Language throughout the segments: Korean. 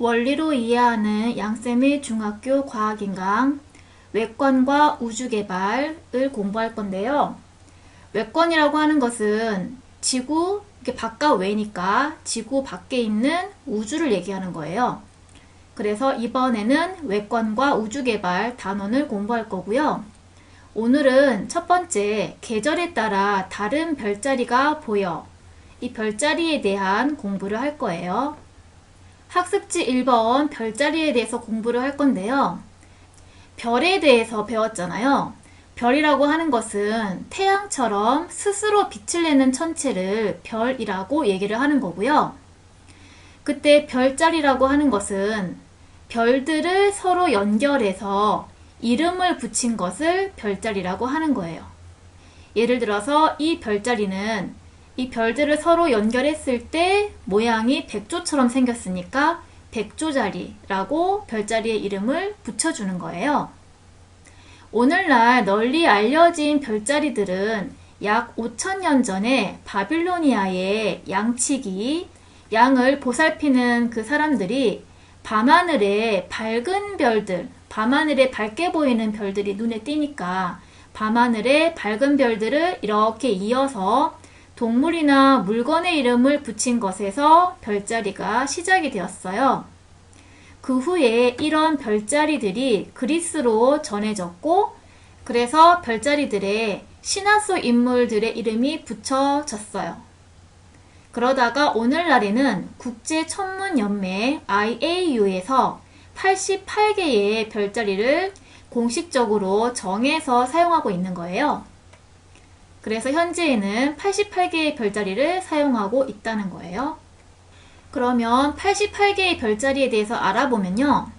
원리로 이해하는 양쌤의 중학교 과학인강 외권과 우주개발을 공부할 건데요. 외권이라고 하는 것은 지구, 이게 바깥 외니까 지구 밖에 있는 우주를 얘기하는 거예요. 그래서 이번에는 외권과 우주개발 단원을 공부할 거고요. 오늘은 첫 번째, 계절에 따라 다른 별자리가 보여. 이 별자리에 대한 공부를 할 거예요. 학습지 1번 별자리에 대해서 공부를 할 건데요. 별에 대해서 배웠잖아요. 별이라고 하는 것은 태양처럼 스스로 빛을 내는 천체를 별이라고 얘기를 하는 거고요. 그때 별자리라고 하는 것은 별들을 서로 연결해서 이름을 붙인 것을 별자리라고 하는 거예요. 예를 들어서 이 별자리는 이 별들을 서로 연결했을 때 모양이 백조처럼 생겼으니까 백조자리라고 별자리의 이름을 붙여주는 거예요. 오늘날 널리 알려진 별자리들은 약 5,000년 전에 바빌로니아의 양치기, 양을 보살피는 그 사람들이 밤하늘에 밝은 별들, 밤하늘에 밝게 보이는 별들이 눈에 띄니까 밤하늘에 밝은 별들을 이렇게 이어서 동물이나 물건의 이름을 붙인 것에서 별자리가 시작이 되었어요. 그 후에 이런 별자리들이 그리스로 전해졌고, 그래서 별자리들의 신화 속 인물들의 이름이 붙여졌어요. 그러다가 오늘날에는 국제천문연맹 IAU에서 88개의 별자리를 공식적으로 정해서 사용하고 있는 거예요. 그래서 현재에는 88개의 별자리를 사용하고 있다는 거예요. 그러면 88개의 별자리에 대해서 알아보면요.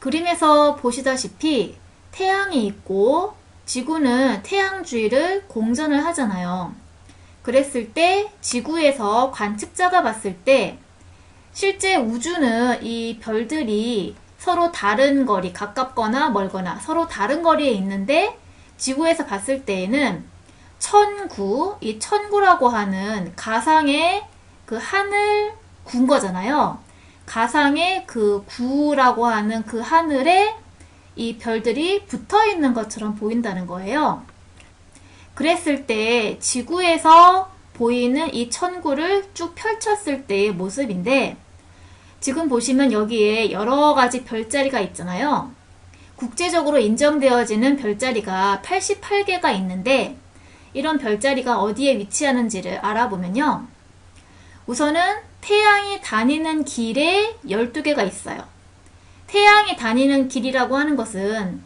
그림에서 보시다시피 태양이 있고 지구는 태양 주위를 공전을 하잖아요. 그랬을 때 지구에서 관측자가 봤을 때 실제 우주는 이 별들이 서로 다른 거리, 가깝거나 멀거나 서로 다른 거리에 있는데 지구에서 봤을 때에는 천구, 이 천구라고 하는 가상의 그 하늘 구인 거잖아요. 가상의 그 구라고 하는 그 하늘에 이 별들이 붙어 있는 것처럼 보인다는 거예요. 그랬을 때 지구에서 보이는 이 천구를 쭉 펼쳤을 때의 모습인데, 지금 보시면 여기에 여러 가지 별자리가 있잖아요. 국제적으로 인정되어지는 별자리가 88개가 있는데, 이런 별자리가 어디에 위치하는지를 알아보면요. 우선은 태양이 다니는 길에 12개가 있어요. 태양이 다니는 길이라고 하는 것은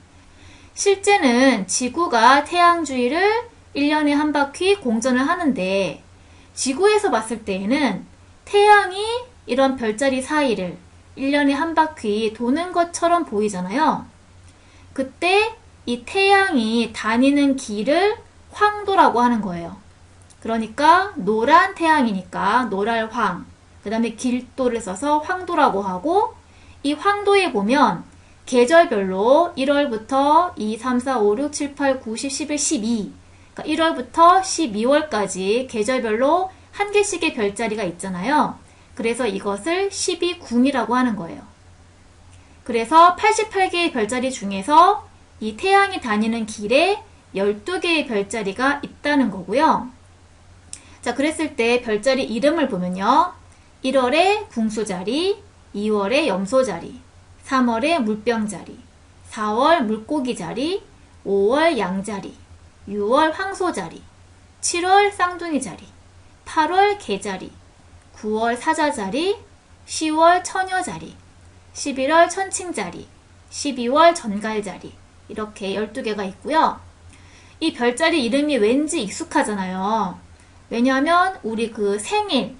실제는 지구가 태양 주위를 1년에 한 바퀴 공전을 하는데 지구에서 봤을 때에는 태양이 이런 별자리 사이를 1년에 한 바퀴 도는 것처럼 보이잖아요. 그때 이 태양이 다니는 길을 황도라고 하는 거예요. 그러니까 노란 태양이니까 노랄황, 그 다음에 길도를 써서 황도라고 하고, 이 황도에 보면 계절별로 1월부터 2, 3, 4, 5, 6, 7, 8, 9, 10, 11, 12, 그러니까 1월부터 12월까지 계절별로 한 개씩의 별자리가 있잖아요. 그래서 이것을 12궁이라고 하는 거예요. 그래서 88개의 별자리 중에서 이 태양이 다니는 길에 12개의 별자리가 있다는 거고요. 자, 그랬을 때 별자리 이름을 보면요. 1월에 궁수자리, 2월에 염소자리, 3월에 물병자리, 4월 물고기자리, 5월 양자리, 6월 황소자리, 7월 쌍둥이자리, 8월 개자리, 9월 사자자리, 10월 처녀자리, 11월 천칭자리, 12월 전갈자리, 이렇게 12개가 있고요. 이 별자리 이름이 왠지 익숙하잖아요. 왜냐하면 우리 그 생일,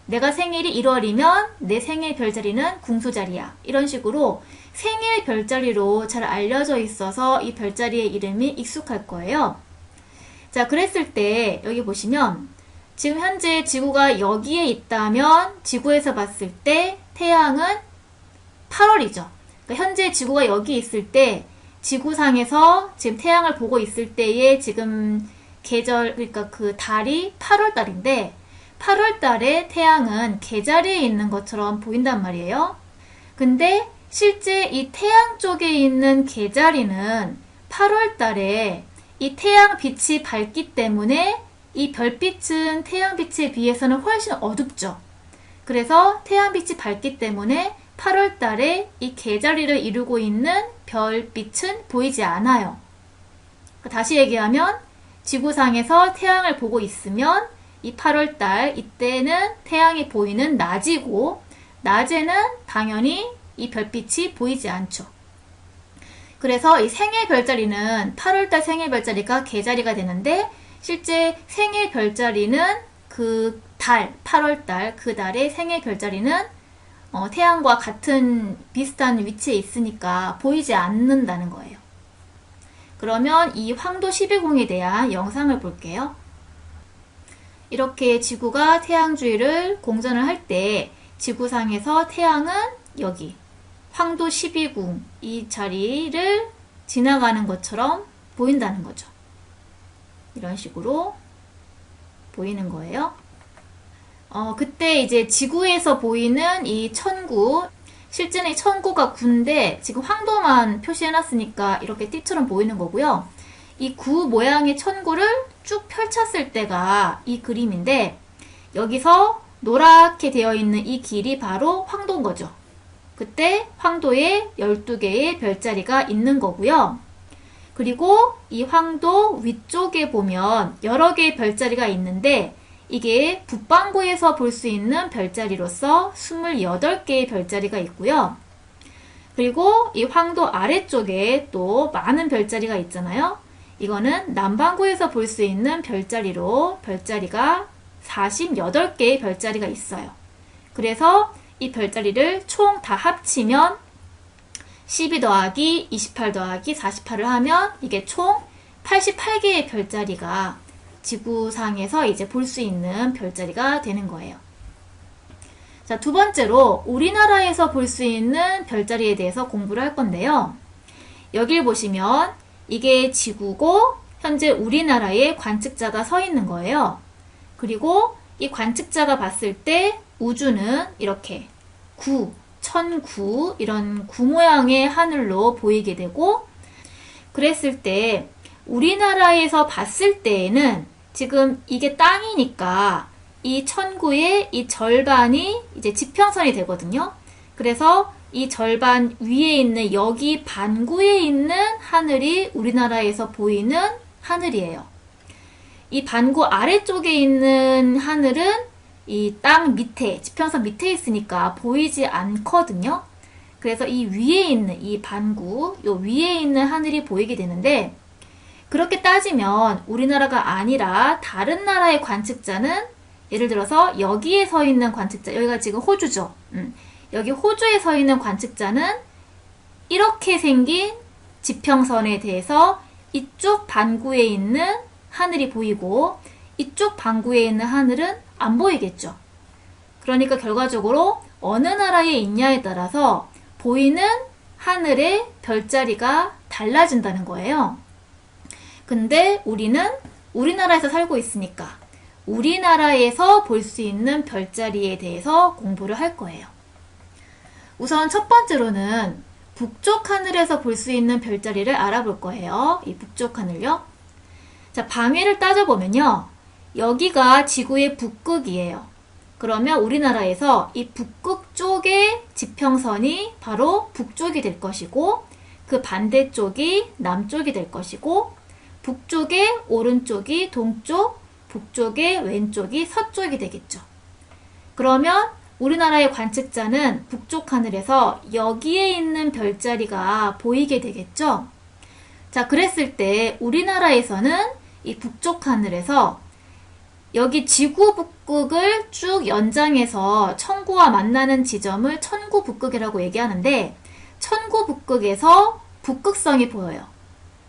내가 생일이 1월이면 내 생일 별자리는 궁수자리야. 이런 식으로 생일 별자리로 잘 알려져 있어서 이 별자리의 이름이 익숙할 거예요. 자, 그랬을 때 여기 보시면 지금 현재 지구가 여기에 있다면 지구에서 봤을 때 태양은 8월이죠. 그러니까 현재 지구가 여기 있을 때 지구상에서 지금 태양을 보고 있을 때의 지금 계절, 그러니까 그 달이 8월 달인데 8월 달에 태양은 개자리에 있는 것처럼 보인단 말이에요. 근데 실제 이 태양 쪽에 있는 개자리는 8월 달에 이 태양 빛이 밝기 때문에 이 별빛은 태양 빛에 비해서는 훨씬 어둡죠. 그래서 태양 빛이 밝기 때문에 8월 달에 이 개자리를 이루고 있는 별빛은 보이지 않아요. 다시 얘기하면 지구상에서 태양을 보고 있으면 이 8월 달 이때는 태양이 보이는 낮이고 낮에는 당연히 이 별빛이 보이지 않죠. 그래서 이 생일 별자리는 8월달 생일 별자리가 개자리가 되는데 실제 생일 별자리는 그 달, 8월달 그 달의 생일 별자리는 태양과 같은 비슷한 위치에 있으니까 보이지 않는다는 거예요. 그러면 이 황도 12궁에 대한 영상을 볼게요. 이렇게 지구가 태양주위를 공전을 할 때 지구상에서 태양은 여기 황도 12궁 이 자리를 지나가는 것처럼 보인다는 거죠. 이런 식으로 보이는 거예요. 그때 이제 지구에서 보이는 이 천구, 실제는 이 천구가 구인데 지금 황도만 표시해놨으니까 이렇게 띠처럼 보이는 거고요. 이 구 모양의 천구를 쭉 펼쳤을 때가 이 그림인데 여기서 노랗게 되어 있는 이 길이 바로 황도인 거죠. 그때 황도에 12개의 별자리가 있는 거고요. 그리고 이 황도 위쪽에 보면 여러 개의 별자리가 있는데 이게 북반구에서 볼 수 있는 별자리로서 28개의 별자리가 있고요. 그리고 이 황도 아래쪽에 또 많은 별자리가 있잖아요. 이거는 남반구에서 볼 수 있는 별자리로 별자리가 48개의 별자리가 있어요. 그래서 이 별자리를 총 다 합치면 12 더하기 28 더하기 48을 하면 이게 총 88개의 별자리가 지구상에서 이제 볼 수 있는 별자리가 되는 거예요. 자, 두 번째로 우리나라에서 볼 수 있는 별자리에 대해서 공부를 할 건데요. 여길 보시면 이게 지구고 현재 우리나라에 관측자가 서 있는 거예요. 그리고 이 관측자가 봤을 때 우주는 이렇게 천구 이런 구 모양의 하늘로 보이게 되고 그랬을 때 우리나라에서 봤을 때에는 지금 이게 땅이니까 이 천구의 이 절반이 이제 지평선이 되거든요. 그래서 이 절반 위에 있는 여기 반구에 있는 하늘이 우리나라에서 보이는 하늘이에요. 이 반구 아래쪽에 있는 하늘은 이 땅 밑에, 지평선 밑에 있으니까 보이지 않거든요. 그래서 이 위에 있는 이 반구, 요 위에 있는 하늘이 보이게 되는데 그렇게 따지면 우리나라가 아니라 다른 나라의 관측자는 예를 들어서 여기에 서 있는 관측자, 여기가 지금 호주죠. 여기 호주에 서 있는 관측자는 이렇게 생긴 지평선에 대해서 이쪽 반구에 있는 하늘이 보이고 이쪽 반구에 있는 하늘은 안 보이겠죠. 그러니까 결과적으로 어느 나라에 있냐에 따라서 보이는 하늘의 별자리가 달라진다는 거예요. 근데 우리는 우리나라에서 살고 있으니까 우리나라에서 볼 수 있는 별자리에 대해서 공부를 할 거예요. 우선 첫 번째로는 북쪽 하늘에서 볼 수 있는 별자리를 알아볼 거예요. 이 북쪽 하늘요. 자, 방위를 따져보면요. 여기가 지구의 북극이에요. 그러면 우리나라에서 이 북극 쪽의 지평선이 바로 북쪽이 될 것이고 그 반대쪽이 남쪽이 될 것이고 북쪽의 오른쪽이 동쪽, 북쪽의 왼쪽이 서쪽이 되겠죠. 그러면 우리나라의 관측자는 북쪽 하늘에서 여기에 있는 별자리가 보이게 되겠죠. 자, 그랬을 때 우리나라에서는 이 북쪽 하늘에서 여기 지구 북극을 쭉 연장해서 천구와 만나는 지점을 천구 북극이라고 얘기하는데 천구 북극에서 북극성이 보여요.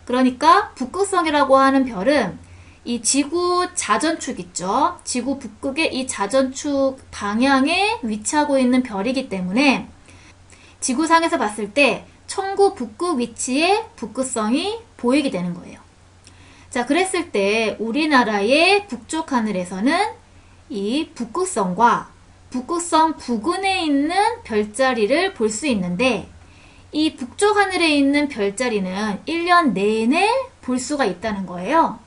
그러니까 북극성이라고 하는 별은 이 지구 자전축 있죠. 지구 북극의 이 자전축 방향에 위치하고 있는 별이기 때문에 지구상에서 봤을 때 천구 북극 위치에 북극성이 보이게 되는 거예요. 자, 그랬을 때 우리나라의 북쪽 하늘에서는 이 북극성과 북극성 부근에 있는 별자리를 볼 수 있는데 이 북쪽 하늘에 있는 별자리는 1년 내내 볼 수가 있다는 거예요.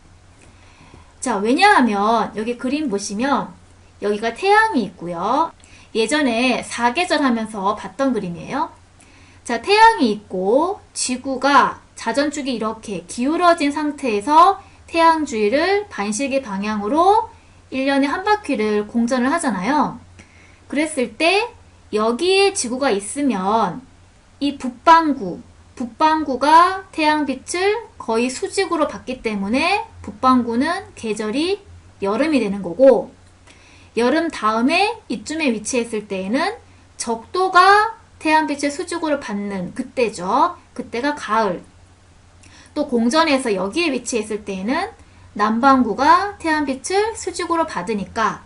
자, 왜냐하면 여기 그림 보시면 여기가 태양이 있고요. 예전에 사계절 하면서 봤던 그림이에요. 자, 태양이 있고 지구가 자전축이 이렇게 기울어진 상태에서 태양 주위를 반시계 방향으로 1년에 한 바퀴를 공전을 하잖아요. 그랬을 때 여기에 지구가 있으면 이 북반구가 태양빛을 거의 수직으로 받기 때문에 북반구는 계절이 여름이 되는 거고, 여름 다음에 이쯤에 위치했을 때에는 적도가 태양빛을 수직으로 받는 그때죠. 그때가 가을. 또 공전에서 여기에 위치했을 때에는 남반구가 태양빛을 수직으로 받으니까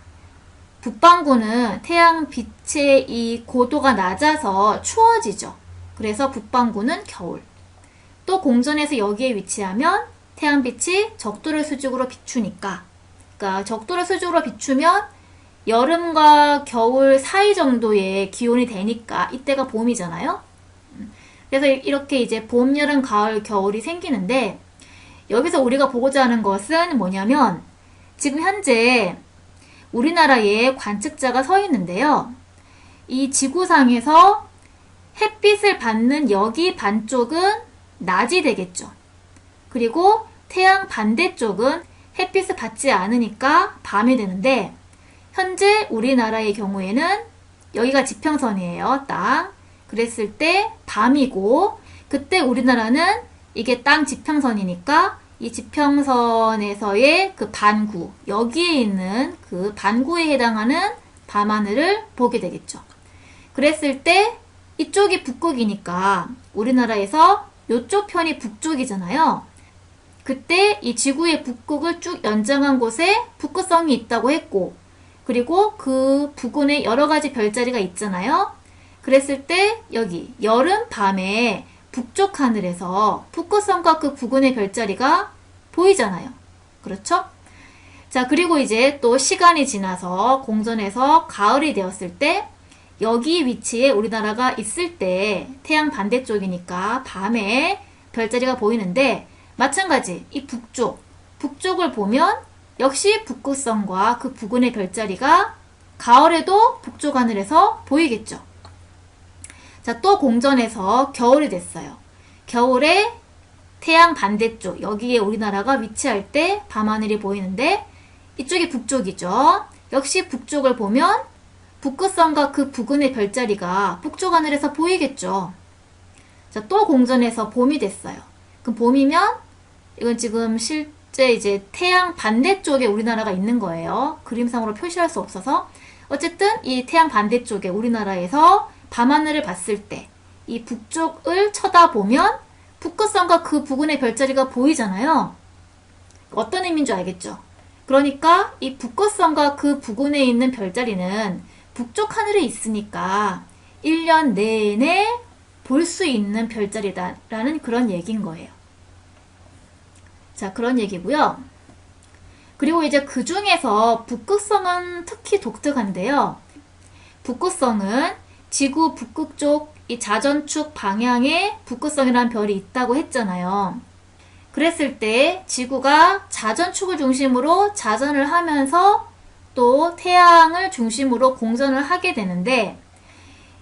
북반구는 태양빛의 이 고도가 낮아서 추워지죠. 그래서 북반구는 겨울. 또 공전에서 여기에 위치하면 태양빛이 적도를 수직으로 비추니까, 그러니까 적도를 수직으로 비추면 여름과 겨울 사이 정도의 기온이 되니까 이때가 봄이잖아요. 그래서 이렇게 이제 봄, 여름, 가을, 겨울이 생기는데, 여기서 우리가 보고자 하는 것은 뭐냐면 지금 현재 우리나라에 관측자가 서 있는데요. 이 지구상에서 햇빛을 받는 여기 반쪽은 낮이 되겠죠. 그리고 태양 반대쪽은 햇빛을 받지 않으니까 밤이 되는데, 현재 우리나라의 경우에는 여기가 지평선이에요. 땅. 그랬을 때 밤이고, 그때 우리나라는 이게 땅 지평선이니까 이 지평선에서의 그 반구, 여기에 있는 그 반구에 해당하는 밤하늘을 보게 되겠죠. 그랬을 때 이쪽이 북극이니까 우리나라에서 이쪽 편이 북쪽이잖아요. 그때 이 지구의 북극을 쭉 연장한 곳에 북극성이 있다고 했고, 그리고 그 부근에 여러 가지 별자리가 있잖아요. 그랬을 때 여기 여름 밤에 북쪽 하늘에서 북극성과 그 부근의 별자리가 보이잖아요. 그렇죠? 자, 그리고 이제 또 시간이 지나서 공전에서 가을이 되었을 때 여기 위치에 우리나라가 있을 때 태양 반대쪽이니까 밤에 별자리가 보이는데, 마찬가지 이 북쪽을 보면 역시 북극성과 그 부근의 별자리가 가을에도 북쪽 하늘에서 보이겠죠. 자, 또 공전에서 겨울이 됐어요. 겨울에 태양 반대쪽, 여기에 우리나라가 위치할 때 밤하늘이 보이는데 이쪽이 북쪽이죠. 역시 북쪽을 보면 북극성과 그 부근의 별자리가 북쪽 하늘에서 보이겠죠. 자, 또 공전에서 봄이 됐어요. 그럼 봄이면 이건 지금 실제 이제 태양 반대쪽에 우리나라가 있는 거예요. 그림상으로 표시할 수 없어서. 어쨌든 이 태양 반대쪽에 우리나라에서 밤하늘을 봤을 때 이 북쪽을 쳐다보면 북극성과 그 부근의 별자리가 보이잖아요. 어떤 의미인 줄 알겠죠? 그러니까 이 북극성과 그 부근에 있는 별자리는 북쪽 하늘에 있으니까 1년 내내 볼 수 있는 별자리다라는 그런 얘기인 거예요. 자, 그런 얘기고요. 그리고 이제 그 중에서 북극성은 특히 독특한데요. 북극성은 지구 북극쪽 이 자전축 방향에 북극성이라는 별이 있다고 했잖아요. 그랬을 때 지구가 자전축을 중심으로 자전을 하면서 또 태양을 중심으로 공전을 하게 되는데,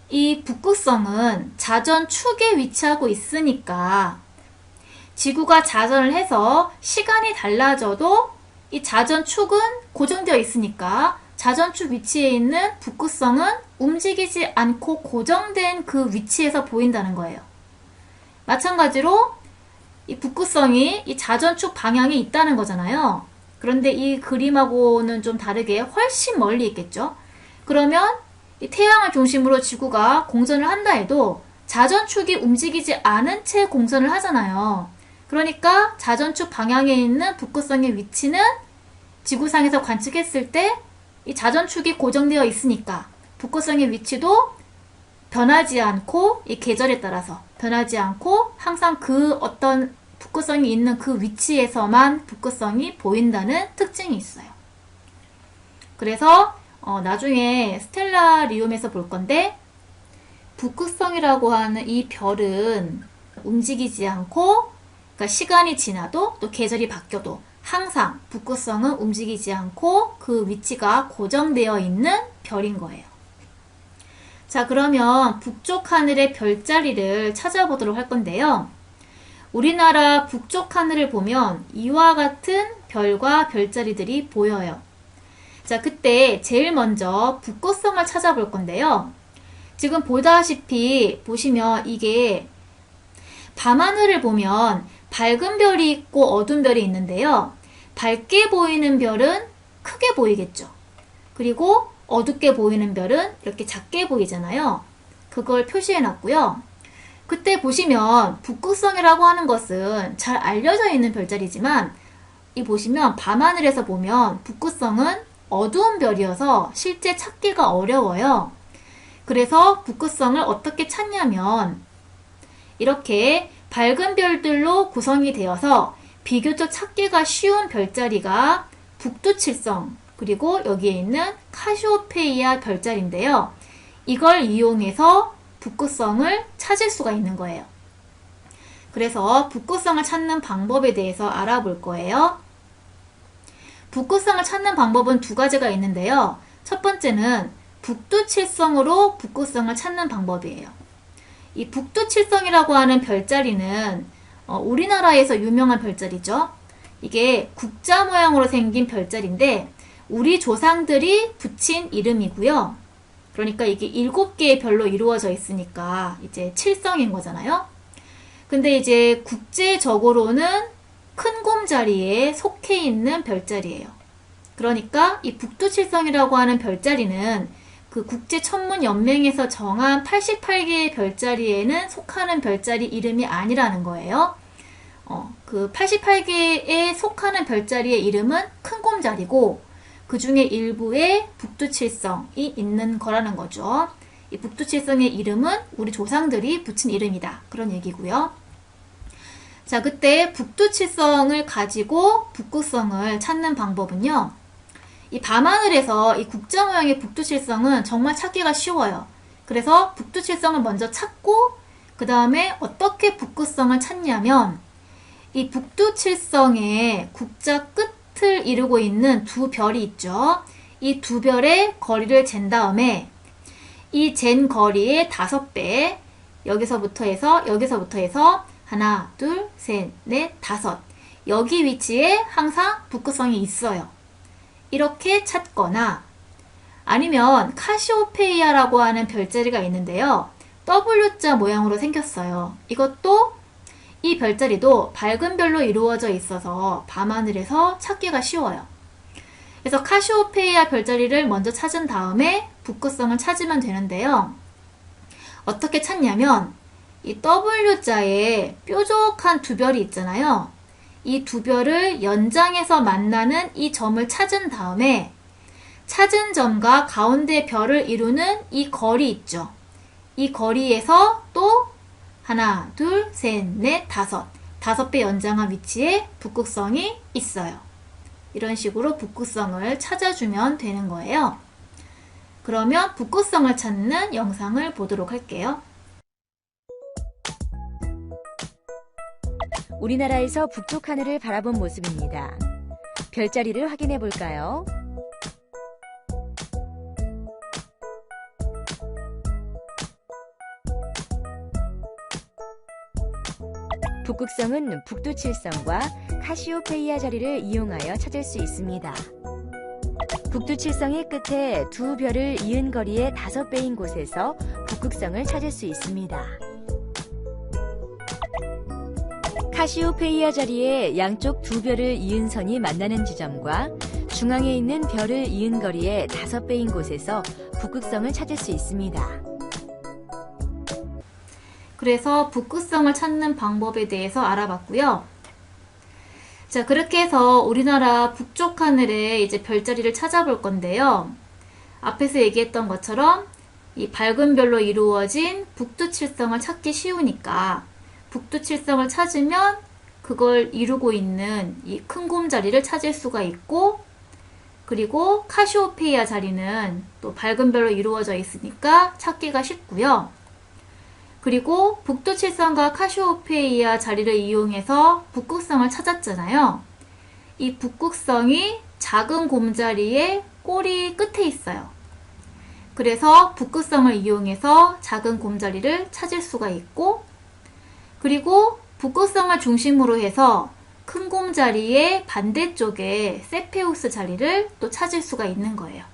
이 북극성은 자전축에 위치하고 있으니까 지구가 자전을 해서 시간이 달라져도 이 자전축은 고정되어 있으니까 자전축 위치에 있는 북극성은 움직이지 않고 고정된 그 위치에서 보인다는 거예요. 마찬가지로 이 북극성이 이 자전축 방향에 있다는 거잖아요. 그런데 이 그림하고는 좀 다르게 훨씬 멀리 있겠죠. 그러면 이 태양을 중심으로 지구가 공전을 한다 해도 자전축이 움직이지 않은 채 공전을 하잖아요. 그러니까 자전축 방향에 있는 북극성의 위치는 지구상에서 관측했을 때 이 자전축이 고정되어 있으니까 북극성의 위치도 변하지 않고 이 계절에 따라서 변하지 않고 항상 그 어떤 북극성이 있는 그 위치에서만 북극성이 보인다는 특징이 있어요. 그래서 나중에 스텔라리움에서 볼 건데, 북극성이라고 하는 이 별은 움직이지 않고, 그러니까 시간이 지나도 또 계절이 바뀌어도 항상 북극성은 움직이지 않고 그 위치가 고정되어 있는 별인 거예요. 자, 그러면 북쪽 하늘의 별자리를 찾아보도록 할 건데요. 우리나라 북쪽 하늘을 보면 이와 같은 별과 별자리들이 보여요. 자, 그때 제일 먼저 북극성을 찾아볼 건데요. 지금 보다시피 보시면 이게 밤하늘을 보면 밝은 별이 있고 어두운 별이 있는데요. 밝게 보이는 별은 크게 보이겠죠. 그리고 어둡게 보이는 별은 이렇게 작게 보이잖아요. 그걸 표시해 놨고요. 그때 보시면 북극성이라고 하는 것은 잘 알려져 있는 별자리지만 이 보시면 밤하늘에서 보면 북극성은 어두운 별이어서 실제 찾기가 어려워요. 그래서 북극성을 어떻게 찾냐면 이렇게 밝은 별들로 구성이 되어서 비교적 찾기가 쉬운 별자리가 북두칠성 그리고 여기에 있는 카시오페이아 별자리인데요. 이걸 이용해서 북극성을 찾을 수가 있는 거예요. 그래서 북극성을 찾는 방법에 대해서 알아볼 거예요. 북극성을 찾는 방법은 두 가지가 있는데요. 첫 번째는 북두칠성으로 북극성을 찾는 방법이에요. 이 북두칠성이라고 하는 별자리는 우리나라에서 유명한 별자리죠. 이게 국자 모양으로 생긴 별자리인데 우리 조상들이 붙인 이름이고요. 그러니까 이게 7개의 별로 이루어져 있으니까 이제 칠성인 거잖아요. 근데 이제 국제적으로는 큰 곰자리에 속해 있는 별자리예요. 그러니까 이 북두칠성이라고 하는 별자리는 그 국제천문연맹에서 정한 88개의 별자리에는 속하는 별자리 이름이 아니라는 거예요. 그 88개에 속하는 별자리의 이름은 큰 곰자리고 그 중에 일부에 북두칠성이 있는 거라는 거죠. 이 북두칠성의 이름은 우리 조상들이 붙인 이름이다. 그런 얘기고요. 자, 그때 북두칠성을 가지고 북극성을 찾는 방법은요. 이 밤하늘에서 이 국자 모양의 북두칠성은 정말 찾기가 쉬워요. 그래서 북두칠성을 먼저 찾고 그 다음에 어떻게 북극성을 찾냐면 이 북두칠성의 국자 끝을 이루고 있는 두 별이 있죠. 이 두 별의 거리를 잰 다음에 이 잰 거리의 5배 여기서부터 해서 하나, 둘, 셋, 넷, 5 여기 위치에 항상 북극성이 있어요. 이렇게 찾거나 아니면 카시오페이아라고 하는 별자리가 있는데요. W자 모양으로 생겼어요. 이것도 이 별자리도 밝은 별로 이루어져 있어서 밤하늘에서 찾기가 쉬워요. 그래서 카시오페이아 별자리를 먼저 찾은 다음에 북극성을 찾으면 되는데요. 어떻게 찾냐면 이 W자에 뾰족한 두 별이 있잖아요. 이 두 별을 연장해서 만나는 이 점을 찾은 다음에 찾은 점과 가운데 별을 이루는 이 거리 있죠. 이 거리에서 또 하나, 둘, 셋, 넷, 5배 연장한 위치에 북극성이 있어요. 이런 식으로 북극성을 찾아주면 되는 거예요. 그러면 북극성을 찾는 영상을 보도록 할게요. 우리나라에서 북쪽 하늘을 바라본 모습입니다. 별자리를 확인해 볼까요? 북극성은 북두칠성과 카시오페이아 자리를 이용하여 찾을 수 있습니다. 북두칠성의 끝에 두 별을 이은 거리의 5배인 곳에서 북극성을 찾을 수 있습니다. 카시오페이아 자리에 양쪽 두 별을 이은 선이 만나는 지점과 중앙에 있는 별을 이은 거리의 5배인 곳에서 북극성을 찾을 수 있습니다. 그래서 북극성을 찾는 방법에 대해서 알아봤고요. 자, 그렇게 해서 우리나라 북쪽 하늘에 이제 별자리를 찾아볼 건데요. 앞에서 얘기했던 것처럼 이 밝은 별로 이루어진 북두칠성을 찾기 쉬우니까 북두칠성을 찾으면 그걸 이루고 있는 이 큰 곰자리를 찾을 수가 있고 그리고 카시오페이아 자리는 또 밝은 별로 이루어져 있으니까 찾기가 쉽고요. 그리고 북두칠성과 카시오페이아 자리를 이용해서 북극성을 찾았잖아요. 이 북극성이 작은 곰자리의 꼬리 끝에 있어요. 그래서 북극성을 이용해서 작은 곰자리를 찾을 수가 있고, 그리고 북극성을 중심으로 해서 큰 곰자리의 반대쪽에 세페우스 자리를 또 찾을 수가 있는 거예요.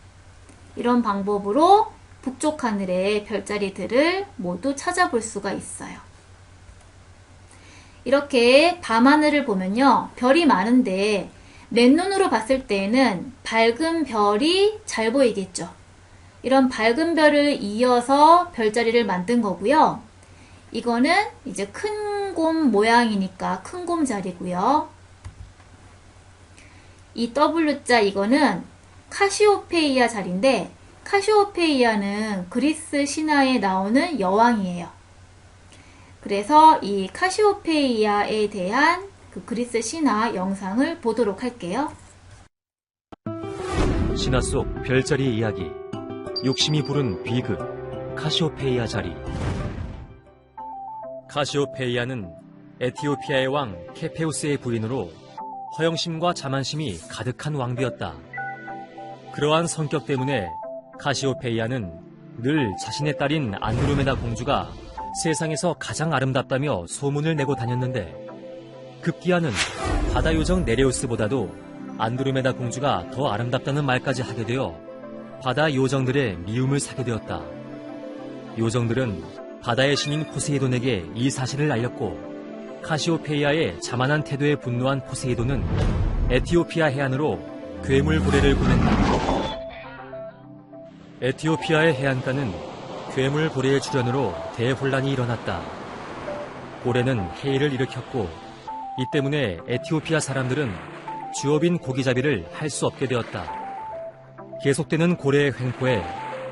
이런 방법으로 북쪽 하늘의 별자리들을 모두 찾아볼 수가 있어요. 이렇게 밤하늘을 보면요, 별이 많은데 맨눈으로 봤을 때는 밝은 별이 잘 보이겠죠. 이런 밝은 별을 이어서 별자리를 만든 거고요. 이거는 이제 큰 곰 모양이니까 큰 곰 자리고요. 이 W자 이거는 카시오페이아 자리인데, 카시오페이아는 그리스 신화에 나오는 여왕이에요. 그래서 이 카시오페이아에 대한 그 그리스 신화 영상을 보도록 할게요. 신화 속 별자리 이야기, 욕심이 부른 비극, 카시오페이아 자리. 카시오페이아는 에티오피아의 왕 케페우스의 부인으로 허영심과 자만심이 가득한 왕비였다. 그러한 성격 때문에 카시오페이아는 늘 자신의 딸인 안드로메다 공주가 세상에서 가장 아름답다며 소문을 내고 다녔는데, 급기야는 바다 요정 네레우스보다도 안드로메다 공주가 더 아름답다는 말까지 하게 되어 바다 요정들의 미움을 사게 되었다. 요정들은 바다의 신인 포세이돈에게 이 사실을 알렸고, 카시오페이아의 자만한 태도에 분노한 포세이돈은 에티오피아 해안으로 괴물 고래를 보낸다. 에티오피아의 해안가는 괴물 고래의 출현으로 대혼란이 일어났다. 고래는 해일을 일으켰고, 이 때문에 에티오피아 사람들은 주업인 고기잡이를 할 수 없게 되었다. 계속되는 고래의 횡포에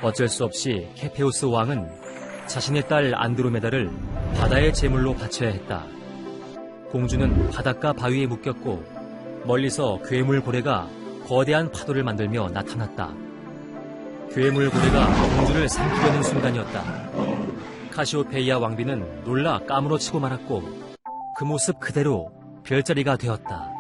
어쩔 수 없이 케페우스 왕은 자신의 딸 안드로메다를 바다의 제물로 바쳐야 했다. 공주는 바닷가 바위에 묶였고, 멀리서 괴물 고래가 거대한 파도를 만들며 나타났다. 괴물 고래가 공주를 삼키려는 순간이었다. 카시오페이아 왕비는 놀라 까무러치고 말았고, 그 모습 그대로 별자리가 되었다.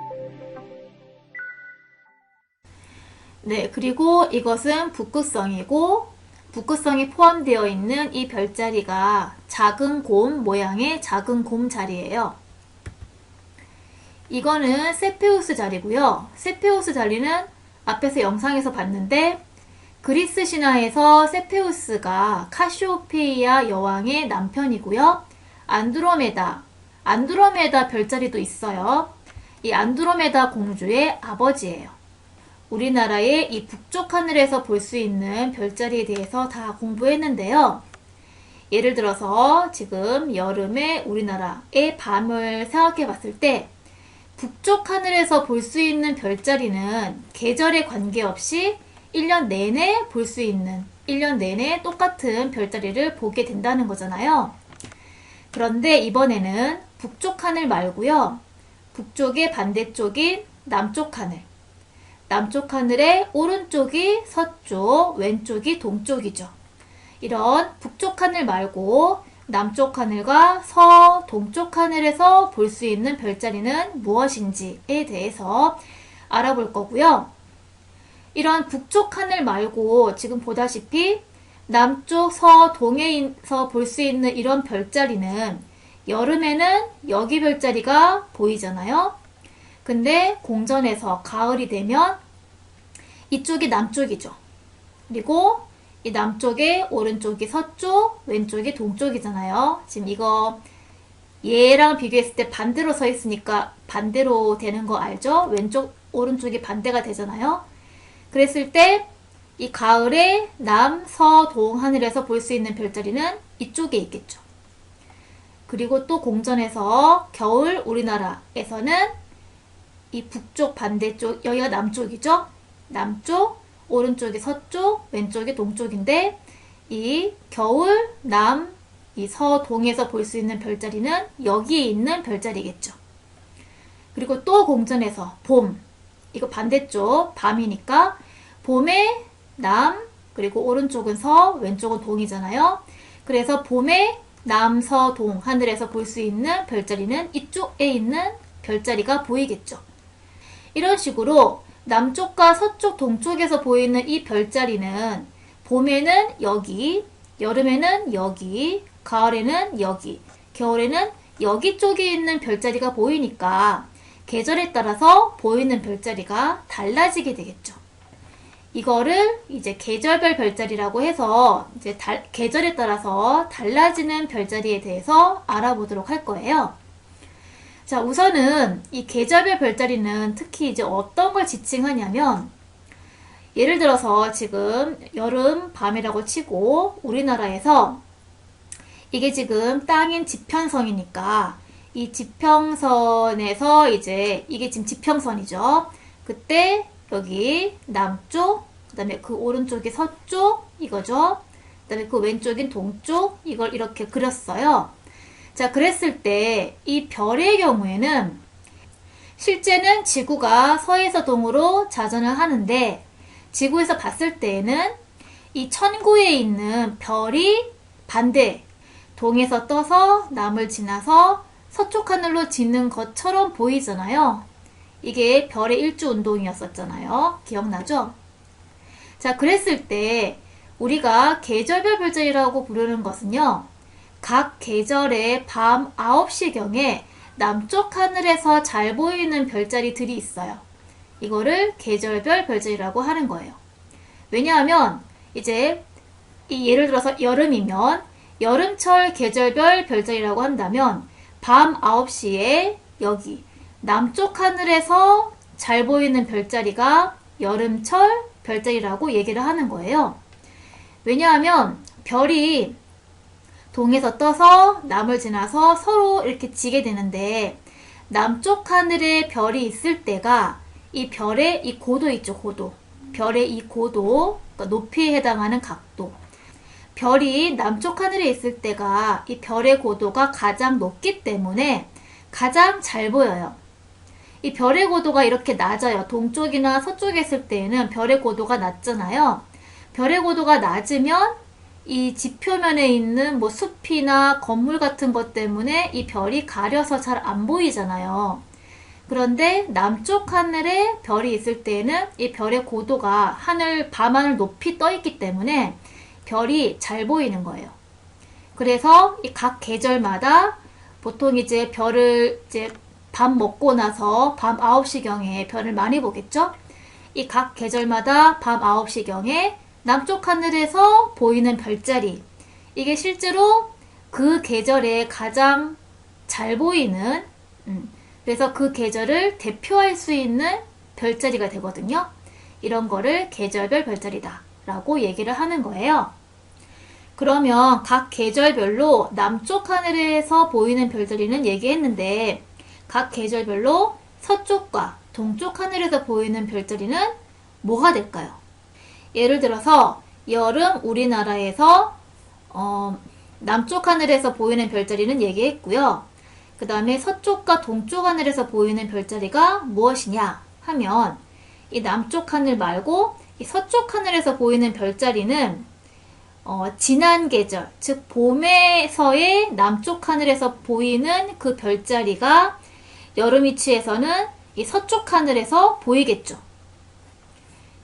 네, 그리고 이것은 북극성이고, 북극성이 포함되어 있는 이 별자리가 작은 곰 모양의 작은 곰 자리예요. 이거는 세페우스 자리고요. 세페우스 자리는 앞에서 영상에서 봤는데, 그리스 신화에서 세페우스가 카시오페이아 여왕의 남편이고요. 안드로메다 별자리도 있어요. 이 안드로메다 공주의 아버지예요. 우리나라의 이 북쪽 하늘에서 볼 수 있는 별자리에 대해서 다 공부했는데요. 예를 들어서 지금 여름에 우리나라의 밤을 생각해 봤을 때, 북쪽 하늘에서 볼 수 있는 별자리는 계절에 관계없이 1년 내내 볼 수 있는, 1년 내내 똑같은 별자리를 보게 된다는 거잖아요. 그런데 이번에는 북쪽 하늘 말고요. 북쪽의 반대쪽인 남쪽 하늘. 남쪽 하늘의 오른쪽이 서쪽, 왼쪽이 동쪽이죠. 이런 북쪽 하늘 말고 남쪽 하늘과 동쪽 하늘에서 볼 수 있는 별자리는 무엇인지에 대해서 알아볼 거고요. 이런 북쪽 하늘 말고 지금 보다시피 남쪽, 동해에서 볼 수 있는 이런 별자리는 여름에는 여기 별자리가 보이잖아요. 근데 공전에서 가을이 되면 이쪽이 남쪽이죠. 그리고 이 남쪽의 오른쪽이 서쪽, 왼쪽이 동쪽이잖아요. 지금 이거 얘랑 비교했을 때 반대로 서 있으니까 반대로 되는 거 알죠? 왼쪽, 오른쪽이 반대가 되잖아요. 그랬을 때 이 가을에 동 하늘에서 볼 수 있는 별자리는 이쪽에 있겠죠. 그리고 또 공전에서 겨울 우리나라에서는 이 북쪽 반대쪽, 여기가 남쪽이죠? 남쪽, 오른쪽이 서쪽, 왼쪽이 동쪽인데 이 겨울, 이 동에서 볼 수 있는 별자리는 여기에 있는 별자리겠죠. 그리고 또 공전에서 봄, 이거 반대쪽, 밤이니까 봄에 남, 그리고 오른쪽은 서, 왼쪽은 동이잖아요. 그래서 봄에 남, 서, 동 하늘에서 볼 수 있는 별자리는 이쪽에 있는 별자리가 보이겠죠. 이런 식으로 남쪽과 서쪽, 동쪽에서 보이는 이 별자리는 봄에는 여기, 여름에는 여기, 가을에는 여기, 겨울에는 여기 쪽에 있는 별자리가 보이니까 계절에 따라서 보이는 별자리가 달라지게 되겠죠. 이거를 이제 계절별 별자리라고 해서 이제 계절에 따라서 달라지는 별자리에 대해서 알아보도록 할 거예요. 자, 우선은 이 계절별 별자리는 특히 이제 어떤 걸 지칭하냐면, 예를 들어서 지금 여름 밤이라고 치고 우리나라에서 이게 지금 땅인 지평선이니까 이 지평선에서 이제 이게 지금 지평선이죠. 그때 여기 남쪽, 그 다음에 그 오른쪽이 서쪽 이거죠. 그 다음에 그 왼쪽인 동쪽 이걸 이렇게 그렸어요. 자, 그랬을 때 이 별의 경우에는 실제는 지구가 서에서 동으로 자전을 하는데 지구에서 봤을 때에는 이 천구에 있는 별이 반대, 동에서 떠서 남을 지나서 서쪽 하늘로 지는 것처럼 보이잖아요. 이게 별의 일주 운동이었었잖아요. 기억나죠? 자, 그랬을 때 우리가 계절별 별자리라고 부르는 것은요. 각 계절의 밤 9시경에 남쪽 하늘에서 잘 보이는 별자리들이 있어요. 이거를 계절별 별자리라고 하는 거예요. 왜냐하면 이제 예를 들어서 여름이면 여름철 계절별 별자리라고 한다면 밤 9시에 여기 남쪽 하늘에서 잘 보이는 별자리가 여름철 별자리라고 얘기를 하는 거예요. 왜냐하면 별이 동에서 떠서 남을 지나서 서로 이렇게 지게 되는데 남쪽 하늘에 별이 있을 때가 이 별의 이 고도 있죠, 고도. 별의 이 고도, 그러니까 높이에 해당하는 각도. 별이 남쪽 하늘에 있을 때가 이 별의 고도가 가장 높기 때문에 가장 잘 보여요. 이 별의 고도가 이렇게 낮아요. 동쪽이나 서쪽에 있을 때에는 별의 고도가 낮잖아요. 별의 고도가 낮으면 이 지표면에 있는 뭐 숲이나 건물 같은 것 때문에 이 별이 가려서 잘 안 보이잖아요. 그런데 남쪽 하늘에 별이 있을 때에는 이 별의 고도가 밤하늘 높이 떠 있기 때문에 별이 잘 보이는 거예요. 그래서 이 각 계절마다 보통 이제 별을 이제 밥 먹고 나서 밤 9시경에 별을 많이 보겠죠? 이 각 계절마다 밤 9시경에 남쪽 하늘에서 보이는 별자리, 이게 실제로 그 계절에 가장 잘 보이는, 그래서 그 계절을 대표할 수 있는 별자리가 되거든요. 이런 거를 계절별 별자리다 라고 얘기를 하는 거예요. 그러면 각 계절별로 남쪽 하늘에서 보이는 별자리는 얘기했는데 각 계절별로 서쪽과 동쪽 하늘에서 보이는 별자리는 뭐가 될까요? 예를 들어서 여름 우리나라에서 남쪽 하늘에서 보이는 별자리는 얘기했고요. 그 다음에 서쪽과 동쪽 하늘에서 보이는 별자리가 무엇이냐 하면 이 남쪽 하늘 말고 이 서쪽 하늘에서 보이는 별자리는 지난 계절, 즉 봄에서의 남쪽 하늘에서 보이는 그 별자리가 여름 위치에서는 이 서쪽 하늘에서 보이겠죠.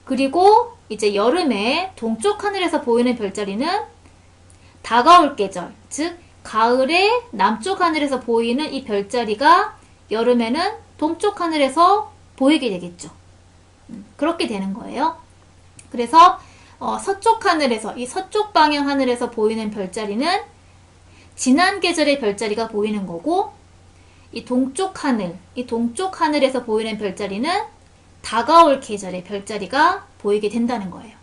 그리고 이제 여름에 동쪽 하늘에서 보이는 별자리는 다가올 계절, 즉 가을에 남쪽 하늘에서 보이는 이 별자리가 여름에는 동쪽 하늘에서 보이게 되겠죠. 그렇게 되는 거예요. 그래서 서쪽 하늘에서, 이 서쪽 방향 하늘에서 보이는 별자리는 지난 계절의 별자리가 보이는 거고, 이 동쪽 하늘에서 보이는 별자리는 다가올 계절의 별자리가 보이게 된다는 거예요.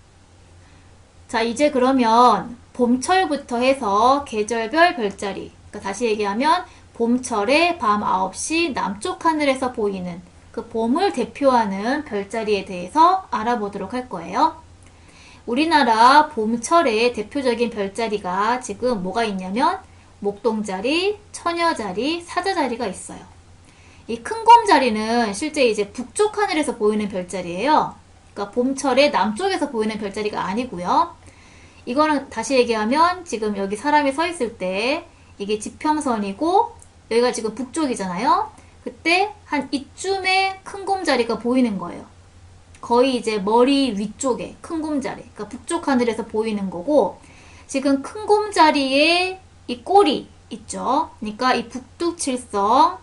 자, 이제 그러면 봄철부터 해서 계절별 별자리, 그러니까 다시 얘기하면 봄철에 밤 9시 남쪽 하늘에서 보이는 그 봄을 대표하는 별자리에 대해서 알아보도록 할 거예요. 우리나라 봄철의 대표적인 별자리가 지금 뭐가 있냐면 목동자리, 처녀자리, 사자자리가 있어요. 이 큰 곰자리는 실제 이제 북쪽 하늘에서 보이는 별자리예요. 그러니까 봄철에 남쪽에서 보이는 별자리가 아니고요. 이거는 다시 얘기하면 지금 여기 사람이 서 있을 때 이게 지평선이고 여기가 지금 북쪽이잖아요. 그때 한 이쯤에 큰 곰자리가 보이는 거예요. 거의 이제 머리 위쪽에 큰 곰자리, 그러니까 북쪽 하늘에서 보이는 거고, 지금 큰 곰자리에 이 꼬리 있죠. 그러니까 이 북두칠성의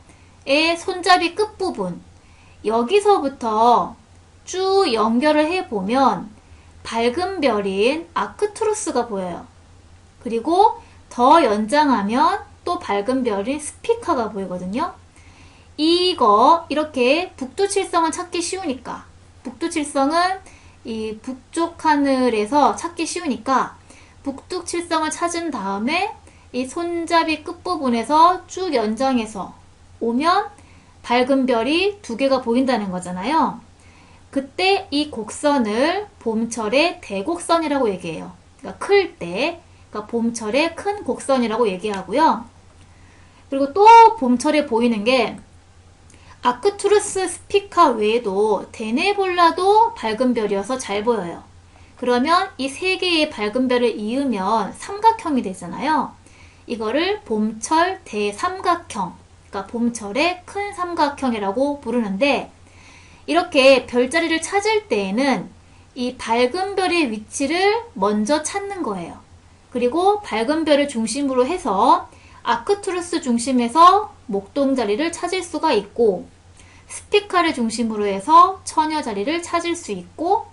손잡이 끝부분, 여기서부터 쭉 연결을 해보면 밝은 별인 아크투루스가 보여요. 그리고 더 연장하면 또 밝은 별인 스피카가 보이거든요. 이거 이렇게 북두칠성은 찾기 쉬우니까, 북두칠성은 이 북쪽 하늘에서 찾기 쉬우니까 북두칠성을 찾은 다음에 이 손잡이 끝부분에서 쭉 연장해서 오면 밝은 별이 두 개가 보인다는 거잖아요. 그때 이 곡선을 봄철의 대곡선이라고 얘기해요. 그러니까 클 때, 그러니까 봄철의 큰 곡선이라고 얘기하고요. 그리고 또 봄철에 보이는 게 아크투루스 스피카 외에도 데네볼라도 밝은 별이어서 잘 보여요. 그러면 이 세 개의 밝은 별을 이으면 삼각형이 되잖아요. 이거를 봄철 대삼각형, 그러니까 봄철의 큰 삼각형이라고 부르는데, 이렇게 별자리를 찾을 때에는 이 밝은 별의 위치를 먼저 찾는 거예요. 그리고 밝은 별을 중심으로 해서 아크투루스 중심에서 목동 자리를 찾을 수가 있고, 스피카를 중심으로 해서 처녀 자리를 찾을 수 있고,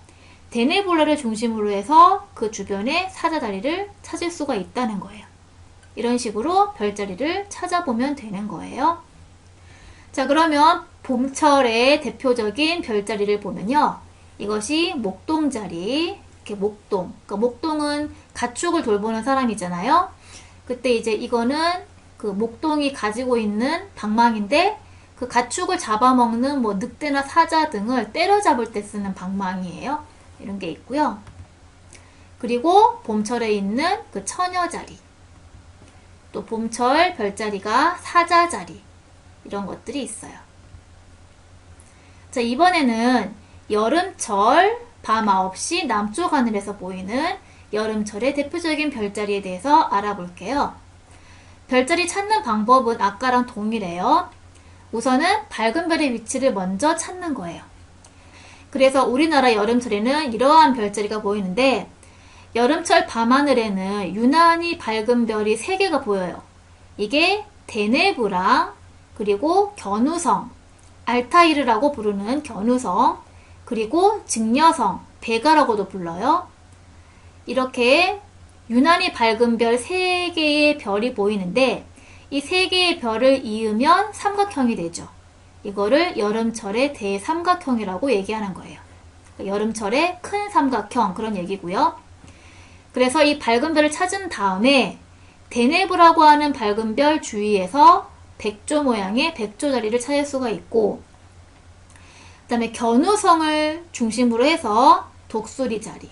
데네볼라를 중심으로 해서 그 주변의 사자 자리를 찾을 수가 있다는 거예요. 이런 식으로 별자리를 찾아보면 되는 거예요. 자, 그러면 봄철의 대표적인 별자리를 보면요. 이것이 목동 자리, 이렇게 목동. 그러니까 목동은 가축을 돌보는 사람이잖아요. 그때 이제 이거는 그 목동이 가지고 있는 방망인데, 그 가축을 잡아먹는 뭐 늑대나 사자 등을 때려잡을 때 쓰는 방망이에요. 이런 게 있고요. 그리고 봄철에 있는 그 처녀 자리, 또 봄철 별자리가 사자 자리, 이런 것들이 있어요. 자, 이번에는 여름철 밤 9시 남쪽 하늘에서 보이는 여름철의 대표적인 별자리에 대해서 알아볼게요. 별자리 찾는 방법은 아까랑 동일해요. 우선은 밝은 별의 위치를 먼저 찾는 거예요. 그래서 우리나라 여름철에는 이러한 별자리가 보이는데, 여름철 밤하늘에는 유난히 밝은 별이 3개가 보여요. 이게 데네브랑, 그리고 견우성, 알타이르라고 부르는 견우성, 그리고 직녀성, 베가라고도 불러요. 이렇게 유난히 밝은 별 3개의 별이 보이는데, 이 3개의 별을 이으면 삼각형이 되죠. 이거를 여름철의 대삼각형이라고 얘기하는 거예요. 여름철의 큰 삼각형, 그런 얘기고요. 그래서 이 밝은 별을 찾은 다음에 데네브라고 하는 밝은 별 주위에서 백조 모양의 백조 자리를 찾을 수가 있고, 그 다음에 견우성을 중심으로 해서 독수리 자리,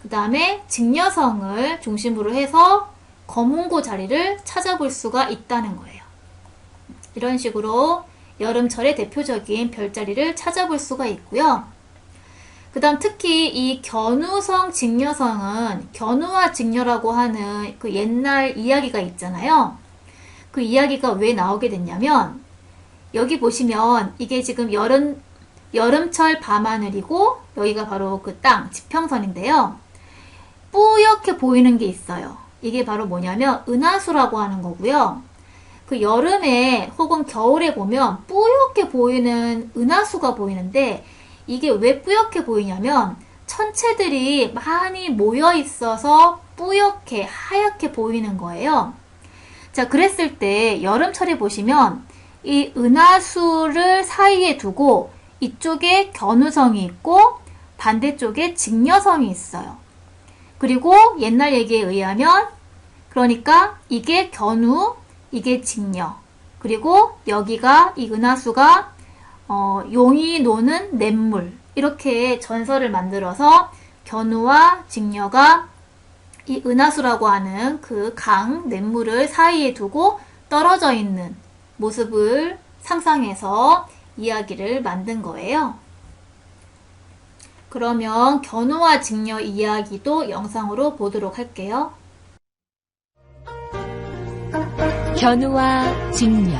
그 다음에 직녀성을 중심으로 해서 거문고 자리를 찾아볼 수가 있다는 거예요. 이런 식으로 여름철의 대표적인 별자리를 찾아볼 수가 있고요. 그 다음 특히 이 견우성, 직녀성은 견우와 직녀라고 하는 그 옛날 이야기가 있잖아요. 그 이야기가 왜 나오게 됐냐면, 여기 보시면 이게 지금 여름철 밤하늘이고, 여기가 바로 그 땅, 지평선인데요. 뿌옇게 보이는 게 있어요. 이게 바로 뭐냐면 은하수라고 하는 거고요. 그 여름에 혹은 겨울에 보면 뿌옇게 보이는 은하수가 보이는데, 이게 왜 뿌옇게 보이냐면 천체들이 많이 모여 있어서 뿌옇게 하얗게 보이는 거예요. 자, 그랬을 때 여름철에 보시면 이 은하수를 사이에 두고 이쪽에 견우성이 있고 반대쪽에 직녀성이 있어요. 그리고 옛날 얘기에 의하면, 그러니까 이게 견우, 이게 직녀, 그리고 여기가 이 은하수가 용이 노는 냇물, 이렇게 전설을 만들어서 견우와 직녀가 이 은하수라고 하는 그 강, 냇물을 사이에 두고 떨어져 있는 모습을 상상해서 이야기를 만든 거예요. 그러면 견우와 직녀 이야기도 영상으로 보도록 할게요. 견우와 직녀.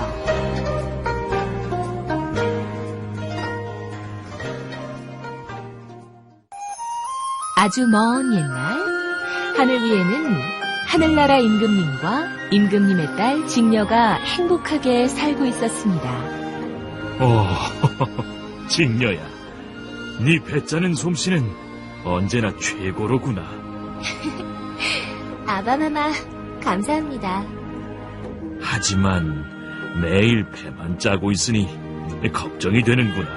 아주 먼 옛날, 하늘 위에는 하늘나라 임금님과 임금님의 딸 직녀가 행복하게 살고 있었습니다. 직녀야, 네 배짜는 솜씨는 언제나 최고로구나. 아바마마, 감사합니다. 하지만 매일 배만 짜고 있으니 걱정이 되는구나.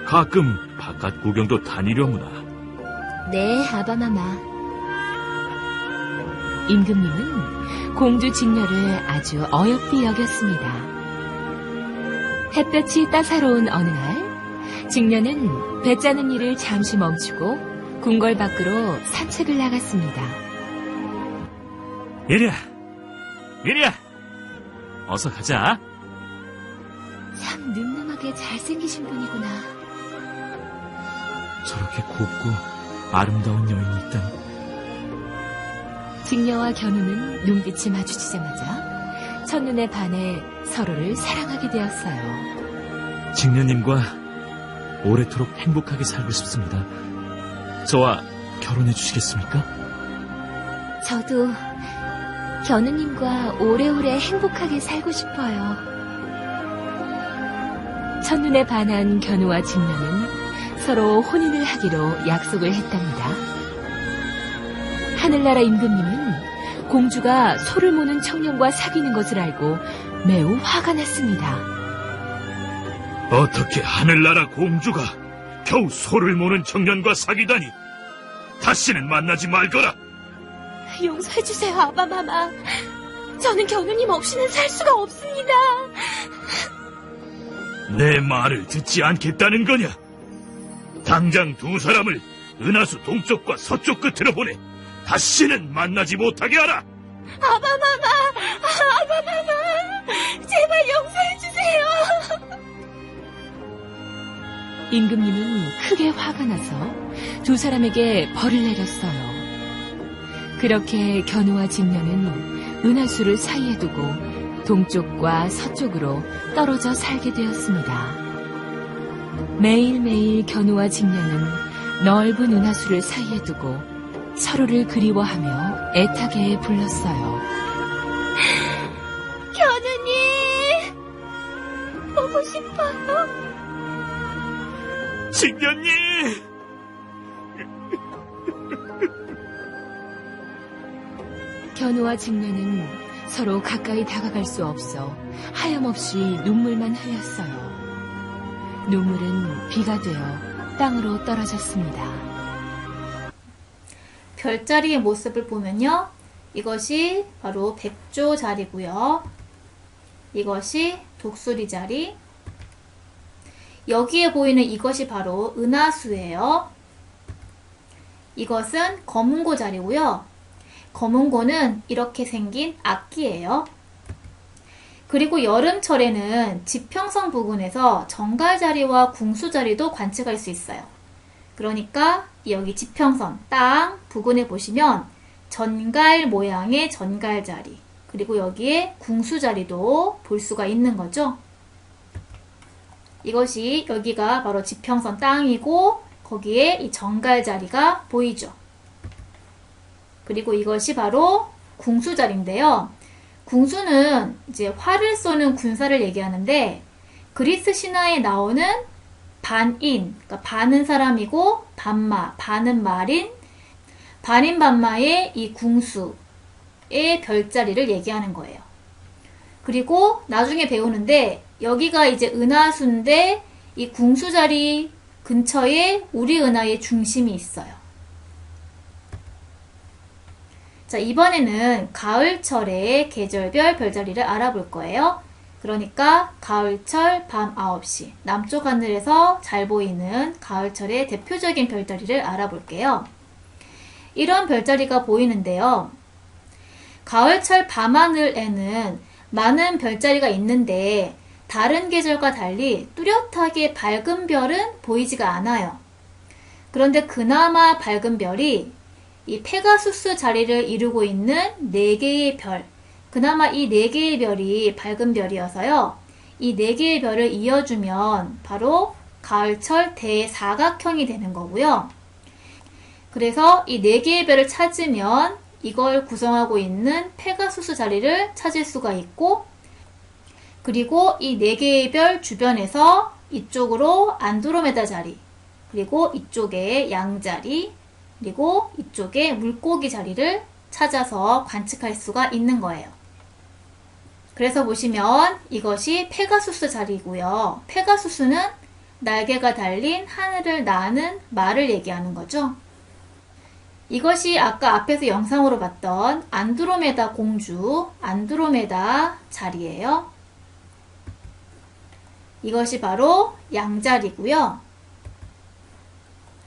가끔 바깥 구경도 다니려무나. 네, 아바마마. 임금님은 공주 직녀를 아주 어여삐 여겼습니다. 햇볕이 따사로운 어느 날, 직녀는 배 짜는 일을 잠시 멈추고 궁궐 밖으로 산책을 나갔습니다. 예리야, 예리야, 어서 가자. 참 늠름하게 잘생기신 분이구나. 저렇게 곱고 아름다운 여인이 있다니. 직녀와 견우는 눈빛이 마주치자마자 첫눈에 반해 서로를 사랑하게 되었어요. 직녀님과 오래도록 행복하게 살고 싶습니다. 저와 결혼해 주시겠습니까? 저도 견우님과 오래오래 행복하게 살고 싶어요. 첫눈에 반한 견우와 직녀는 서로 혼인을 하기로 약속을 했답니다. 하늘나라 임금님은 공주가 소를 모는 청년과 사귀는 것을 알고 매우 화가 났습니다. 어떻게 하늘나라 공주가 겨우 소를 모는 청년과 사귀다니. 다시는 만나지 말거라. 용서해주세요, 아바마마. 저는 견우님 없이는 살 수가 없습니다. 내 말을 듣지 않겠다는 거냐? 당장 두 사람을 은하수 동쪽과 서쪽 끝으로 보내 다시는 만나지 못하게 하라. 아바마마, 제발 용서해주세요. 임금님은 크게 화가 나서 두 사람에게 벌을 내렸어요. 그렇게 견우와 직녀는 은하수를 사이에 두고 동쪽과 서쪽으로 떨어져 살게 되었습니다. 매일매일 견우와 직녀는 넓은 은하수를 사이에 두고 서로를 그리워하며 애타게 불렀어요. 견우님, 보고 싶어요. 직녀님! 견우와 직녀는 서로 가까이 다가갈 수 없어 하염없이 눈물만 흘렸어요. 눈물은 비가 되어 땅으로 떨어졌습니다. 별자리의 모습을 보면요. 이것이 바로 백조 자리고요. 이것이 독수리 자리. 여기에 보이는 이것이 바로 은하수예요. 이것은 거문고 자리고요. 거문고는 이렇게 생긴 악기예요. 그리고 여름철에는 지평선 부근에서 정갈자리와 궁수자리도 관측할 수 있어요. 그러니까 여기 지평선, 땅 부근에 보시면 전갈 모양의 전갈자리, 그리고 여기에 궁수자리도 볼 수가 있는 거죠. 이것이 여기가 바로 지평선 땅이고 거기에 이 정갈자리가 보이죠. 그리고 이것이 바로 궁수자리인데요. 궁수는 이제 활을 쏘는 군사를 얘기하는데 그리스 신화에 나오는 반인, 그러니까 반은 사람이고 반마, 반은 말인, 반인 반마의 이 궁수의 별자리를 얘기하는 거예요. 그리고 나중에 배우는데 여기가 이제 은하수인데 이 궁수자리 근처에 우리 은하의 중심이 있어요. 자, 이번에는 가을철의 계절별 별자리를 알아볼 거예요. 그러니까 가을철 밤 9시, 남쪽 하늘에서 잘 보이는 가을철의 대표적인 별자리를 알아볼게요. 이런 별자리가 보이는데요. 가을철 밤하늘에는 많은 별자리가 있는데 다른 계절과 달리 뚜렷하게 밝은 별은 보이지가 않아요. 그런데 그나마 밝은 별이 이 페가수스 자리를 이루고 있는 4개의 별, 그나마 이 4개의 별이 밝은 별이어서요. 이 4개의 별을 이어주면 바로 가을철 대사각형이 되는 거고요. 그래서 이 4개의 별을 찾으면 이걸 구성하고 있는 페가수스 자리를 찾을 수가 있고, 그리고 이 4개의 별 주변에서 이쪽으로 안드로메다 자리, 그리고 이쪽에 양자리, 그리고 이쪽에 물고기 자리를 찾아서 관측할 수가 있는 거예요. 그래서 보시면 이것이 페가수스 자리고요. 페가수스는 날개가 달린 하늘을 나는 말을 얘기하는 거죠. 이것이 아까 앞에서 영상으로 봤던 안드로메다 공주, 안드로메다 자리예요. 이것이 바로 양자리고요.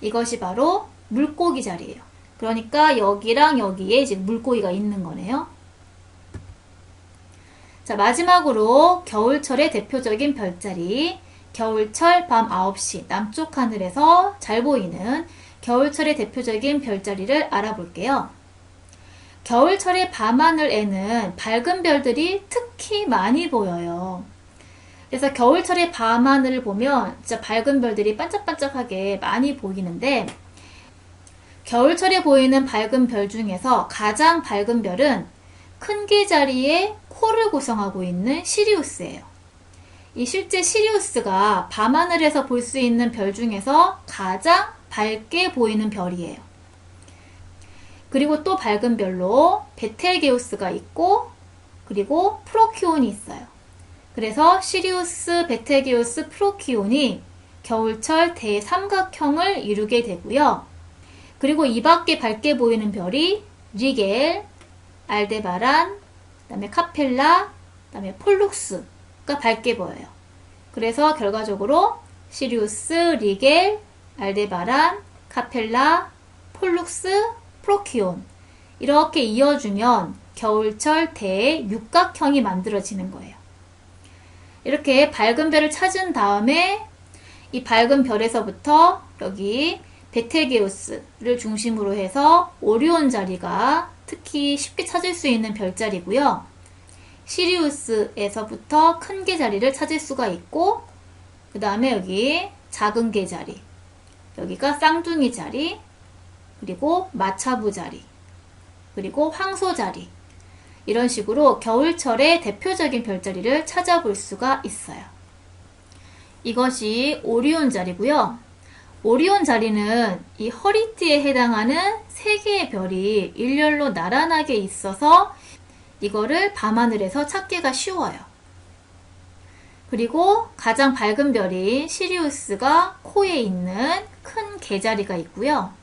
이것이 바로 물고기 자리예요. 그러니까 여기랑 여기에 지금 물고기가 있는 거네요. 자, 마지막으로 겨울철의 대표적인 별자리, 겨울철 밤 9시 남쪽 하늘에서 잘 보이는 겨울철의 대표적인 별자리를 알아볼게요. 겨울철의 밤하늘에는 밝은 별들이 특히 많이 보여요. 그래서 겨울철의 밤하늘을 보면 진짜 밝은 별들이 반짝반짝하게 많이 보이는데, 겨울철에 보이는 밝은 별 중에서 가장 밝은 별은 큰 개 자리에 코를 구성하고 있는 시리우스예요. 이 실제 시리우스가 밤하늘에서 볼 수 있는 별 중에서 가장 밝게 보이는 별이에요. 그리고 또 밝은 별로 베텔게우스가 있고, 그리고 프로키온이 있어요. 그래서 시리우스, 베텔게우스, 프로키온이 겨울철 대삼각형을 이루게 되고요. 그리고 이 밖에 밝게 보이는 별이 리겔, 알데바란, 그 다음에 카펠라, 그 다음에 폴룩스가 밝게 보여요. 그래서 결과적으로 시리우스, 리겔, 알데바란, 카펠라, 폴룩스, 프로키온 이렇게 이어주면 겨울철 대육각형이 만들어지는 거예요. 이렇게 밝은 별을 찾은 다음에 이 밝은 별에서부터 여기 베텔게우스를 중심으로 해서 오리온 자리가 특히 쉽게 찾을 수 있는 별자리고요. 시리우스에서부터 큰 개 자리를 찾을 수가 있고, 그 다음에 여기 작은 개 자리, 여기가 쌍둥이 자리, 그리고 마차부 자리, 그리고 황소 자리, 이런 식으로 겨울철의 대표적인 별자리를 찾아볼 수가 있어요. 이것이 오리온 자리고요. 오리온 자리는 이 허리띠에 해당하는 3개의 별이 일렬로 나란하게 있어서 이거를 밤하늘에서 찾기가 쉬워요. 그리고 가장 밝은 별인 시리우스가 코에 있는 큰 개자리가 있고요.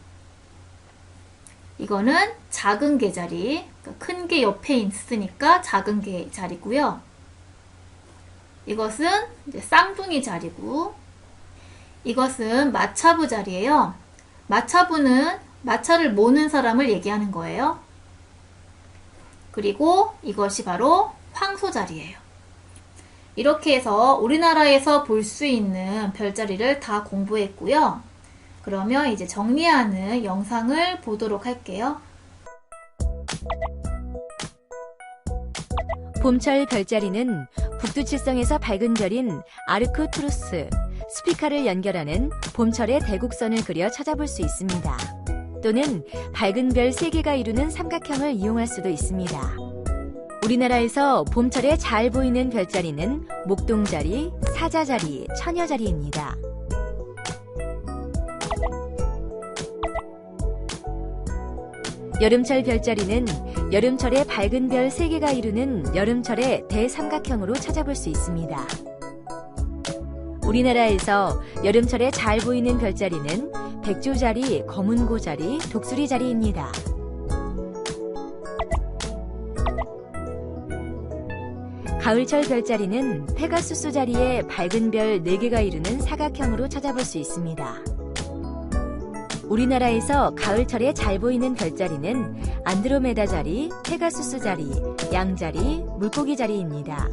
이거는 작은 개자리, 그러니까 큰 개 옆에 있으니까 작은 개자리고요. 이것은 이제 쌍둥이 자리고, 이것은 마차부 자리예요. 마차부는 마차를 모는 사람을 얘기하는 거예요. 그리고 이것이 바로 황소 자리예요. 이렇게 해서 우리나라에서 볼 수 있는 별자리를 다 공부했고요. 그러면 이제 정리하는 영상을 보도록 할게요. 봄철 별자리는 북두칠성에서 밝은 별인 아르크투루스, 스피카를 연결하는 봄철의 대곡선을 그려 찾아볼 수 있습니다. 또는 밝은 별 3개가 이루는 삼각형을 이용할 수도 있습니다. 우리나라에서 봄철에 잘 보이는 별자리는 목동자리, 사자자리, 처녀자리입니다. 여름철 별자리는 여름철에 밝은 별 3개가 이루는 여름철의 대삼각형으로 찾아볼 수 있습니다. 우리나라에서 여름철에 잘 보이는 별자리는 백조자리, 검은고자리, 독수리자리입니다. 가을철 별자리는 페가수스 자리에 밝은 별 4개가 이루는 사각형으로 찾아볼 수 있습니다. 우리나라에서 가을철에 잘 보이는 별자리는 안드로메다 자리, 페가수스 자리, 양자리, 물고기 자리입니다.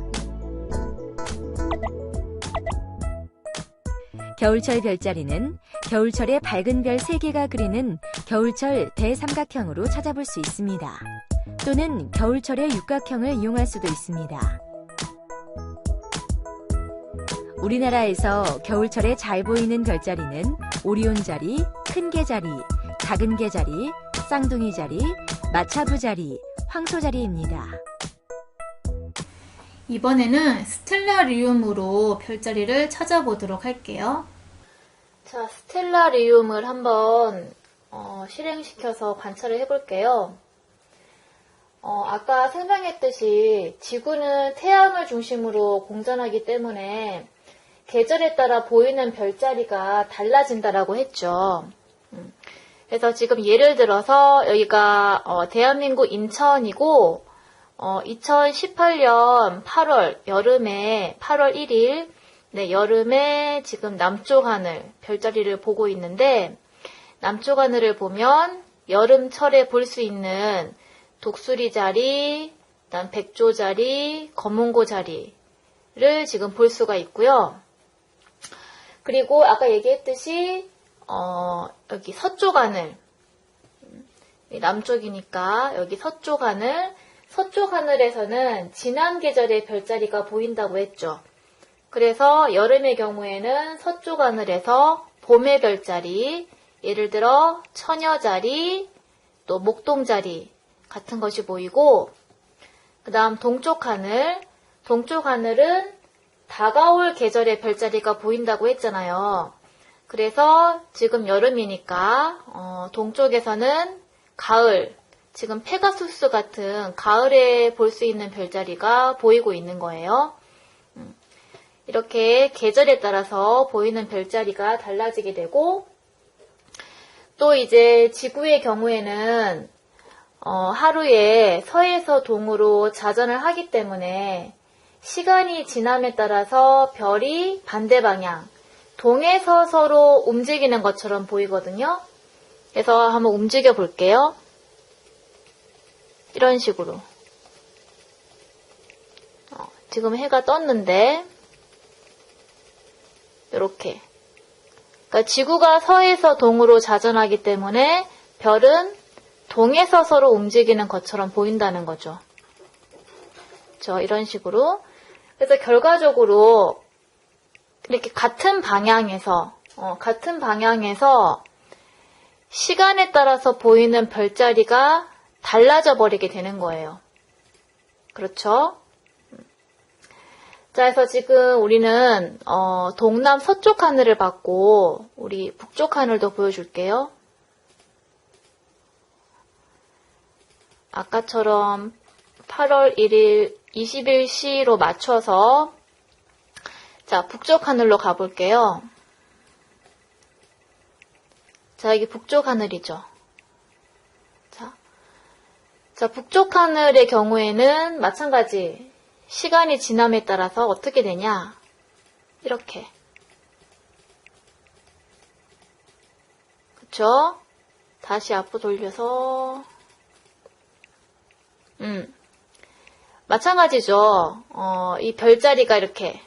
겨울철 별자리는 겨울철의 밝은 별 3개가 그리는 겨울철 대삼각형으로 찾아볼 수 있습니다. 또는 겨울철의 육각형을 이용할 수도 있습니다. 우리나라에서 겨울철에 잘 보이는 별자리는 오리온자리, 큰 개자리, 작은 개자리, 쌍둥이자리, 마차부자리, 황소자리입니다. 이번에는 스텔라리움으로 별자리를 찾아보도록 할게요. 자, 스텔라리움을 한번 실행시켜서 관찰을 해볼게요. 아까 설명했듯이 지구는 태양을 중심으로 공전하기 때문에 계절에 따라 보이는 별자리가 달라진다라고 했죠. 그래서 지금 예를 들어서 여기가 대한민국 인천이고 2018년 8월 여름에 8월 1일 여름에 지금 남쪽 하늘 별자리를 보고 있는데 남쪽 하늘을 보면 여름철에 볼 수 있는 독수리자리, 그다음 백조자리, 검은고자리를 지금 볼 수가 있고요. 그리고 아까 얘기했듯이 여기 서쪽 하늘 남쪽이니까 여기 서쪽 하늘에서는 지난 계절의 별자리가 보인다고 했죠. 그래서 여름의 경우에는 서쪽 하늘에서 봄의 별자리, 예를 들어 처녀자리, 또 목동자리 같은 것이 보이고, 그 다음 동쪽 하늘은 다가올 계절의 별자리가 보인다고 했잖아요. 그래서 지금 여름이니까 동쪽에서는 가을, 지금 페가수스 같은 가을에 볼 수 있는 별자리가 보이고 있는 거예요. 이렇게 계절에 따라서 보이는 별자리가 달라지게 되고, 또 이제 지구의 경우에는 하루에 서에서 동으로 자전을 하기 때문에 시간이 지남에 따라서 별이 반대 방향, 동에서 서로 움직이는 것처럼 보이거든요. 그래서 한번 움직여 볼게요. 이런 식으로. 지금 해가 떴는데 이렇게. 그러니까 지구가 서에서 동으로 자전하기 때문에 별은 동에서 서로 움직이는 것처럼 보인다는 거죠. 이런 식으로. 그래서 결과적으로 이렇게 같은 방향에서 시간에 따라서 보이는 별자리가 달라져 버리게 되는 거예요. 그렇죠? 자, 그래서 지금 우리는 동남 서쪽 하늘을 봤고 우리 북쪽 하늘도 보여줄게요. 아까처럼 8월 1일 21시로 맞춰서 자, 북쪽 하늘로 가볼게요. 자, 여기 북쪽 하늘이죠. 자, 북쪽 하늘의 경우에는 마찬가지 시간이 지남에 따라서 어떻게 되냐? 이렇게. 그쵸? 다시 앞으로 돌려서 마찬가지죠. 이 별자리가 이렇게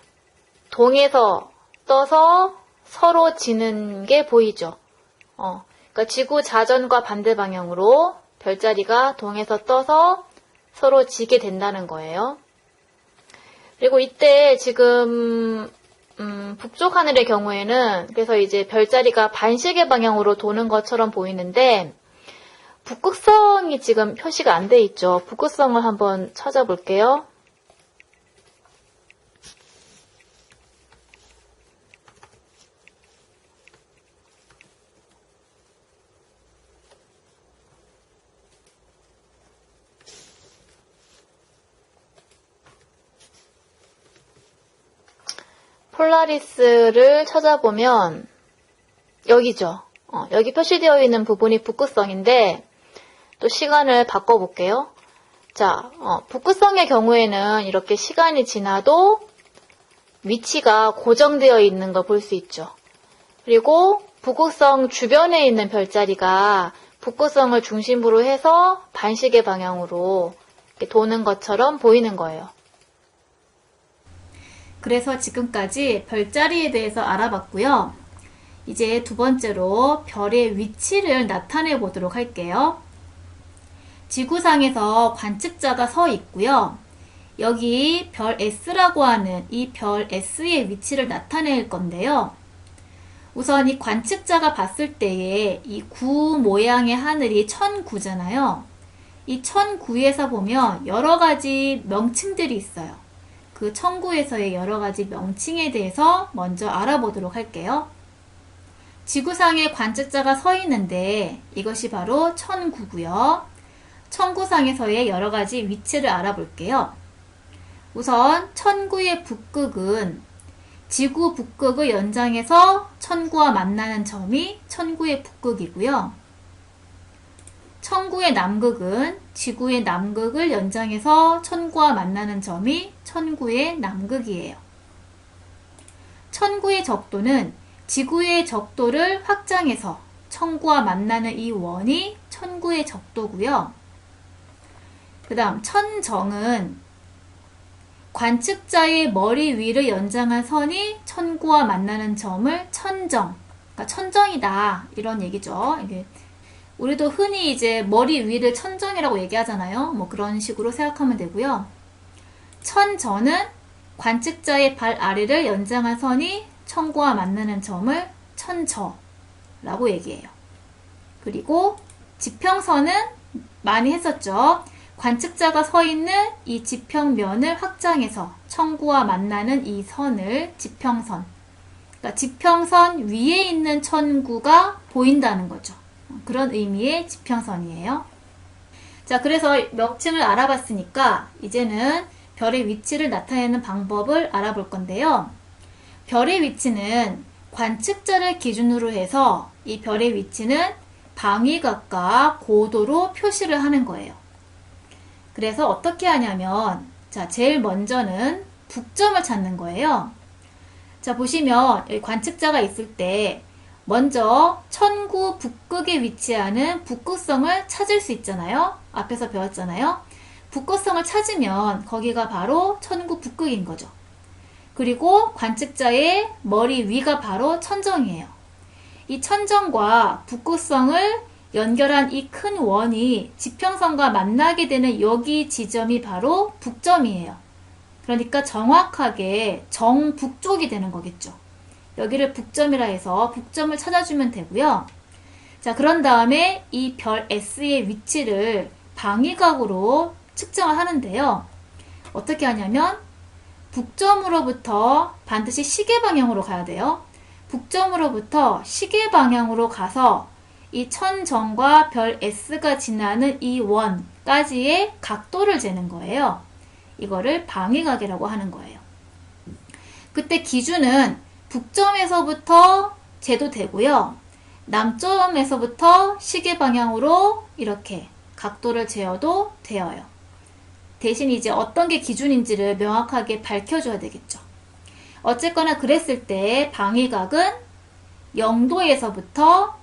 동에서 떠서 서로 지는 게 보이죠. 그러니까 지구 자전과 반대 방향으로 별자리가 동에서 떠서 서로 지게 된다는 거예요. 그리고 이때 지금 북쪽 하늘의 경우에는 그래서 이제 별자리가 반시계 방향으로 도는 것처럼 보이는데 북극성이 지금 표시가 안 돼 있죠. 북극성을 한번 찾아볼게요. 폴라리스를 찾아보면 여기죠. 여기 표시되어 있는 부분이 북극성인데 또 시간을 바꿔볼게요. 자, 북극성의 경우에는 이렇게 시간이 지나도 위치가 고정되어 있는 걸 볼 수 있죠. 그리고 북극성 주변에 있는 별자리가 북극성을 중심으로 해서 반시계 방향으로 이렇게 도는 것처럼 보이는 거예요. 그래서 지금까지 별자리에 대해서 알아봤고요. 이제 두 번째로 별의 위치를 나타내 보도록 할게요. 지구상에서 관측자가 서 있고요. 여기 별 S라고 하는 이 별 S의 위치를 나타낼 건데요. 우선 이 관측자가 봤을 때에 이 구 모양의 하늘이 천구잖아요. 이 천구에서 보면 여러 가지 명칭들이 있어요. 그 천구에서의 여러 가지 명칭에 대해서 먼저 알아보도록 할게요. 지구상에 관측자가 서 있는데 이것이 바로 천구고요. 천구상에서의 여러 가지 위치를 알아볼게요. 우선 천구의 북극은 지구 북극의 연장에서 천구와 만나는 점이 천구의 북극이고요. 천구의 남극은 지구의 남극을 연장해서 천구와 만나는 점이 천구의 남극이에요. 천구의 적도는 지구의 적도를 확장해서 천구와 만나는 이 원이 천구의 적도고요. 그 다음 천정은 관측자의 머리 위를 연장한 선이 천구와 만나는 점을 천정, 그러니까 천정이다 이런 얘기죠. 이게 우리도 흔히 이제 머리 위를 천정이라고 얘기하잖아요. 뭐 그런 식으로 생각하면 되고요. 천전은 관측자의 발 아래를 연장한 선이 천구와 만나는 점을 천저라고 얘기해요. 그리고 지평선은 많이 했었죠. 관측자가 서 있는 이 지평면을 확장해서 천구와 만나는 이 선을 지평선, 그러니까 지평선 위에 있는 천구가 보인다는 거죠. 그런 의미의 지평선이에요. 자, 그래서 명칭을 알아봤으니까 이제는 별의 위치를 나타내는 방법을 알아볼 건데요. 별의 위치는 관측자를 기준으로 해서 이 별의 위치는 방위각과 고도로 표시를 하는 거예요. 그래서 어떻게 하냐면, 자, 제일 먼저는 북점을 찾는 거예요. 자, 보시면 여기 관측자가 있을 때 먼저 천구 북극에 위치하는 북극성을 찾을 수 있잖아요. 앞에서 배웠잖아요. 북극성을 찾으면 거기가 바로 천구 북극인 거죠. 그리고 관측자의 머리 위가 바로 천정이에요. 이 천정과 북극성을 연결한 이 큰 원이 지평선과 만나게 되는 여기 지점이 바로 북점이에요. 그러니까 정확하게 정북쪽이 되는 거겠죠. 여기를 북점이라 해서 북점을 찾아주면 되고요. 자, 그런 다음에 이 별 S의 위치를 방위각으로 측정을 하는데요. 어떻게 하냐면 북점으로부터 반드시 시계 방향으로 가야 돼요. 북점으로부터 시계 방향으로 가서 이 천정과 별 S가 지나는 이 원까지의 각도를 재는 거예요. 이거를 방위각이라고 하는 거예요. 그때 기준은 북점에서부터 재도 되고요. 남점에서부터 시계 방향으로 이렇게 각도를 재어도 되어요. 대신 이제 어떤 게 기준인지를 명확하게 밝혀줘야 되겠죠. 어쨌거나 그랬을 때 방위각은 0도에서부터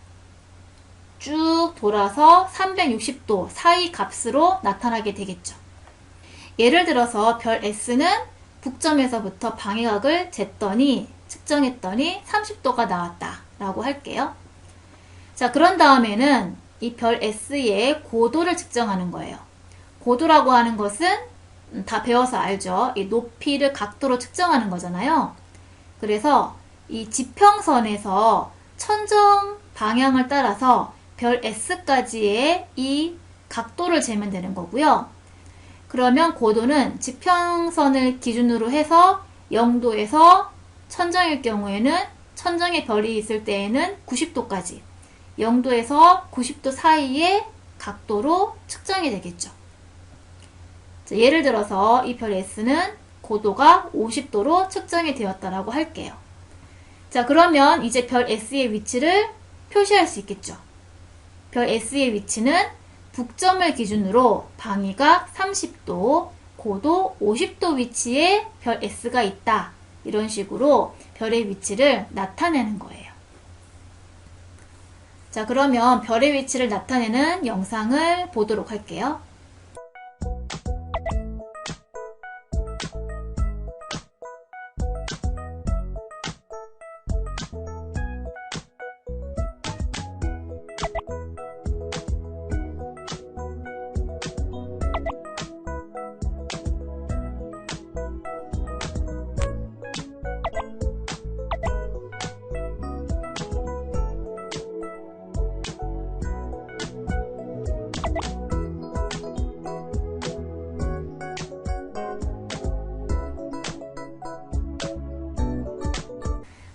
쭉 돌아서 360도 사이 값으로 나타나게 되겠죠. 예를 들어서 별 S는 북점에서부터 방위각을 쟀더니 측정했더니 30도가 나왔다 라고 할게요. 자, 그런 다음에는 이 별 S의 고도를 측정하는 거예요. 고도라고 하는 것은 다 배워서 알죠. 이 높이를 각도로 측정하는 거잖아요. 그래서 이 지평선에서 천정 방향을 따라서 별 S까지의 이 각도를 재면 되는 거고요. 그러면 고도는 지평선을 기준으로 해서 0도에서 천정일 경우에는 천정에 별이 있을 때에는 90도까지 0도에서 90도 사이의 각도로 측정이 되겠죠. 자, 예를 들어서 이 별 S는 고도가 50도로 측정이 되었다라고 할게요. 자, 그러면 이제 별 S의 위치를 표시할 수 있겠죠. 별 S의 위치는 북점을 기준으로 방위각 30도, 고도 50도 위치에 별 S가 있다. 이런 식으로 별의 위치를 나타내는 거예요. 자, 그러면 별의 위치를 나타내는 영상을 보도록 할게요.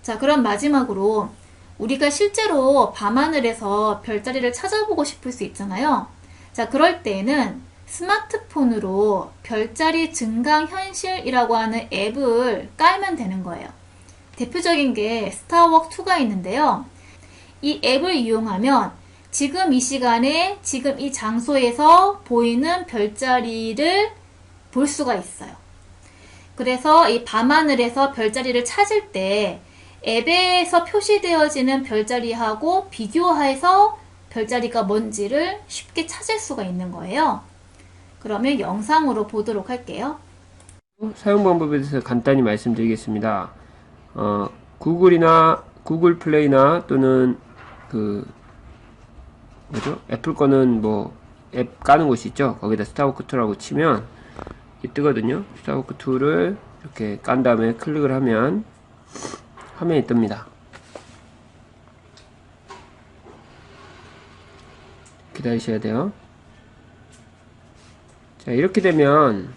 자, 그럼 마지막으로 우리가 실제로 밤하늘에서 별자리를 찾아보고 싶을 수 있잖아요. 자, 그럴 때에는 스마트폰으로 별자리 증강현실이라고 하는 앱을 깔면 되는 거예요. 대표적인 게 스타워크2가 있는데요. 이 앱을 이용하면 지금 이 시간에 지금 이 장소에서 보이는 별자리를 볼 수가 있어요. 그래서 이 밤하늘에서 별자리를 찾을 때 앱에서 표시되어지는 별자리하고 비교해서 별자리가 뭔지를 쉽게 찾을 수가 있는 거예요. 그러면 영상으로 보도록 할게요. 사용 방법에 대해서 간단히 말씀드리겠습니다. 구글 플레이나 또는 애플 거는 앱 까는 곳이 있죠. 거기다 스타워크2라고 치면 이렇게 뜨거든요. 스타워크2를 이렇게 깐 다음에 클릭을 하면 화면이 뜹니다. 기다리셔야 돼요. 자, 이렇게 되면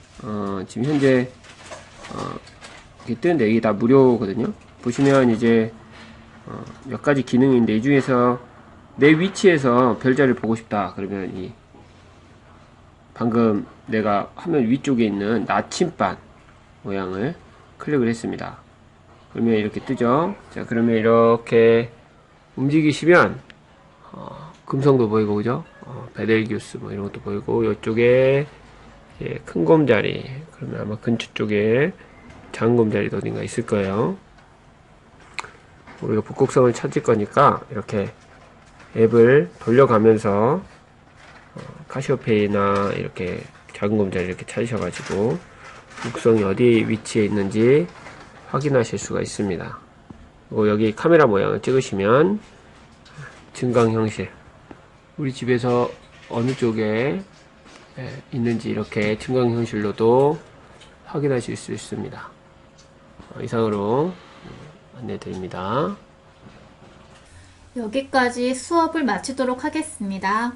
지금 현재 이렇게 뜨는데 이게 다 무료거든요. 보시면 이제 몇 가지 기능이 있는데 이 중에서 내 위치에서 별자리를 보고 싶다 그러면 이 방금 내가 화면 위쪽에 있는 나침반 모양을 클릭을 했습니다. 그러면 이렇게 뜨죠. 자, 그러면 이렇게 움직이시면 금성도 보이고, 그죠? 베텔기우스 이런 것도 보이고, 이쪽에 큰 곰자리, 그러면 아마 근처 쪽에 작은 곰자리도 어딘가 있을 거예요. 우리가 북극성을 찾을 거니까 이렇게 앱을 돌려가면서 카시오페이나 이렇게 작은 곰자리 이렇게 찾으셔가지고 북극성이 어디 위치에 있는지 확인하실 수가 있습니다. 그리고 여기 카메라 모양을 찍으시면 증강현실, 우리 집에서 어느 쪽에 있는지 이렇게 증강현실로도 확인하실 수 있습니다. 이상으로 안내 드립니다. 여기까지 수업을 마치도록 하겠습니다.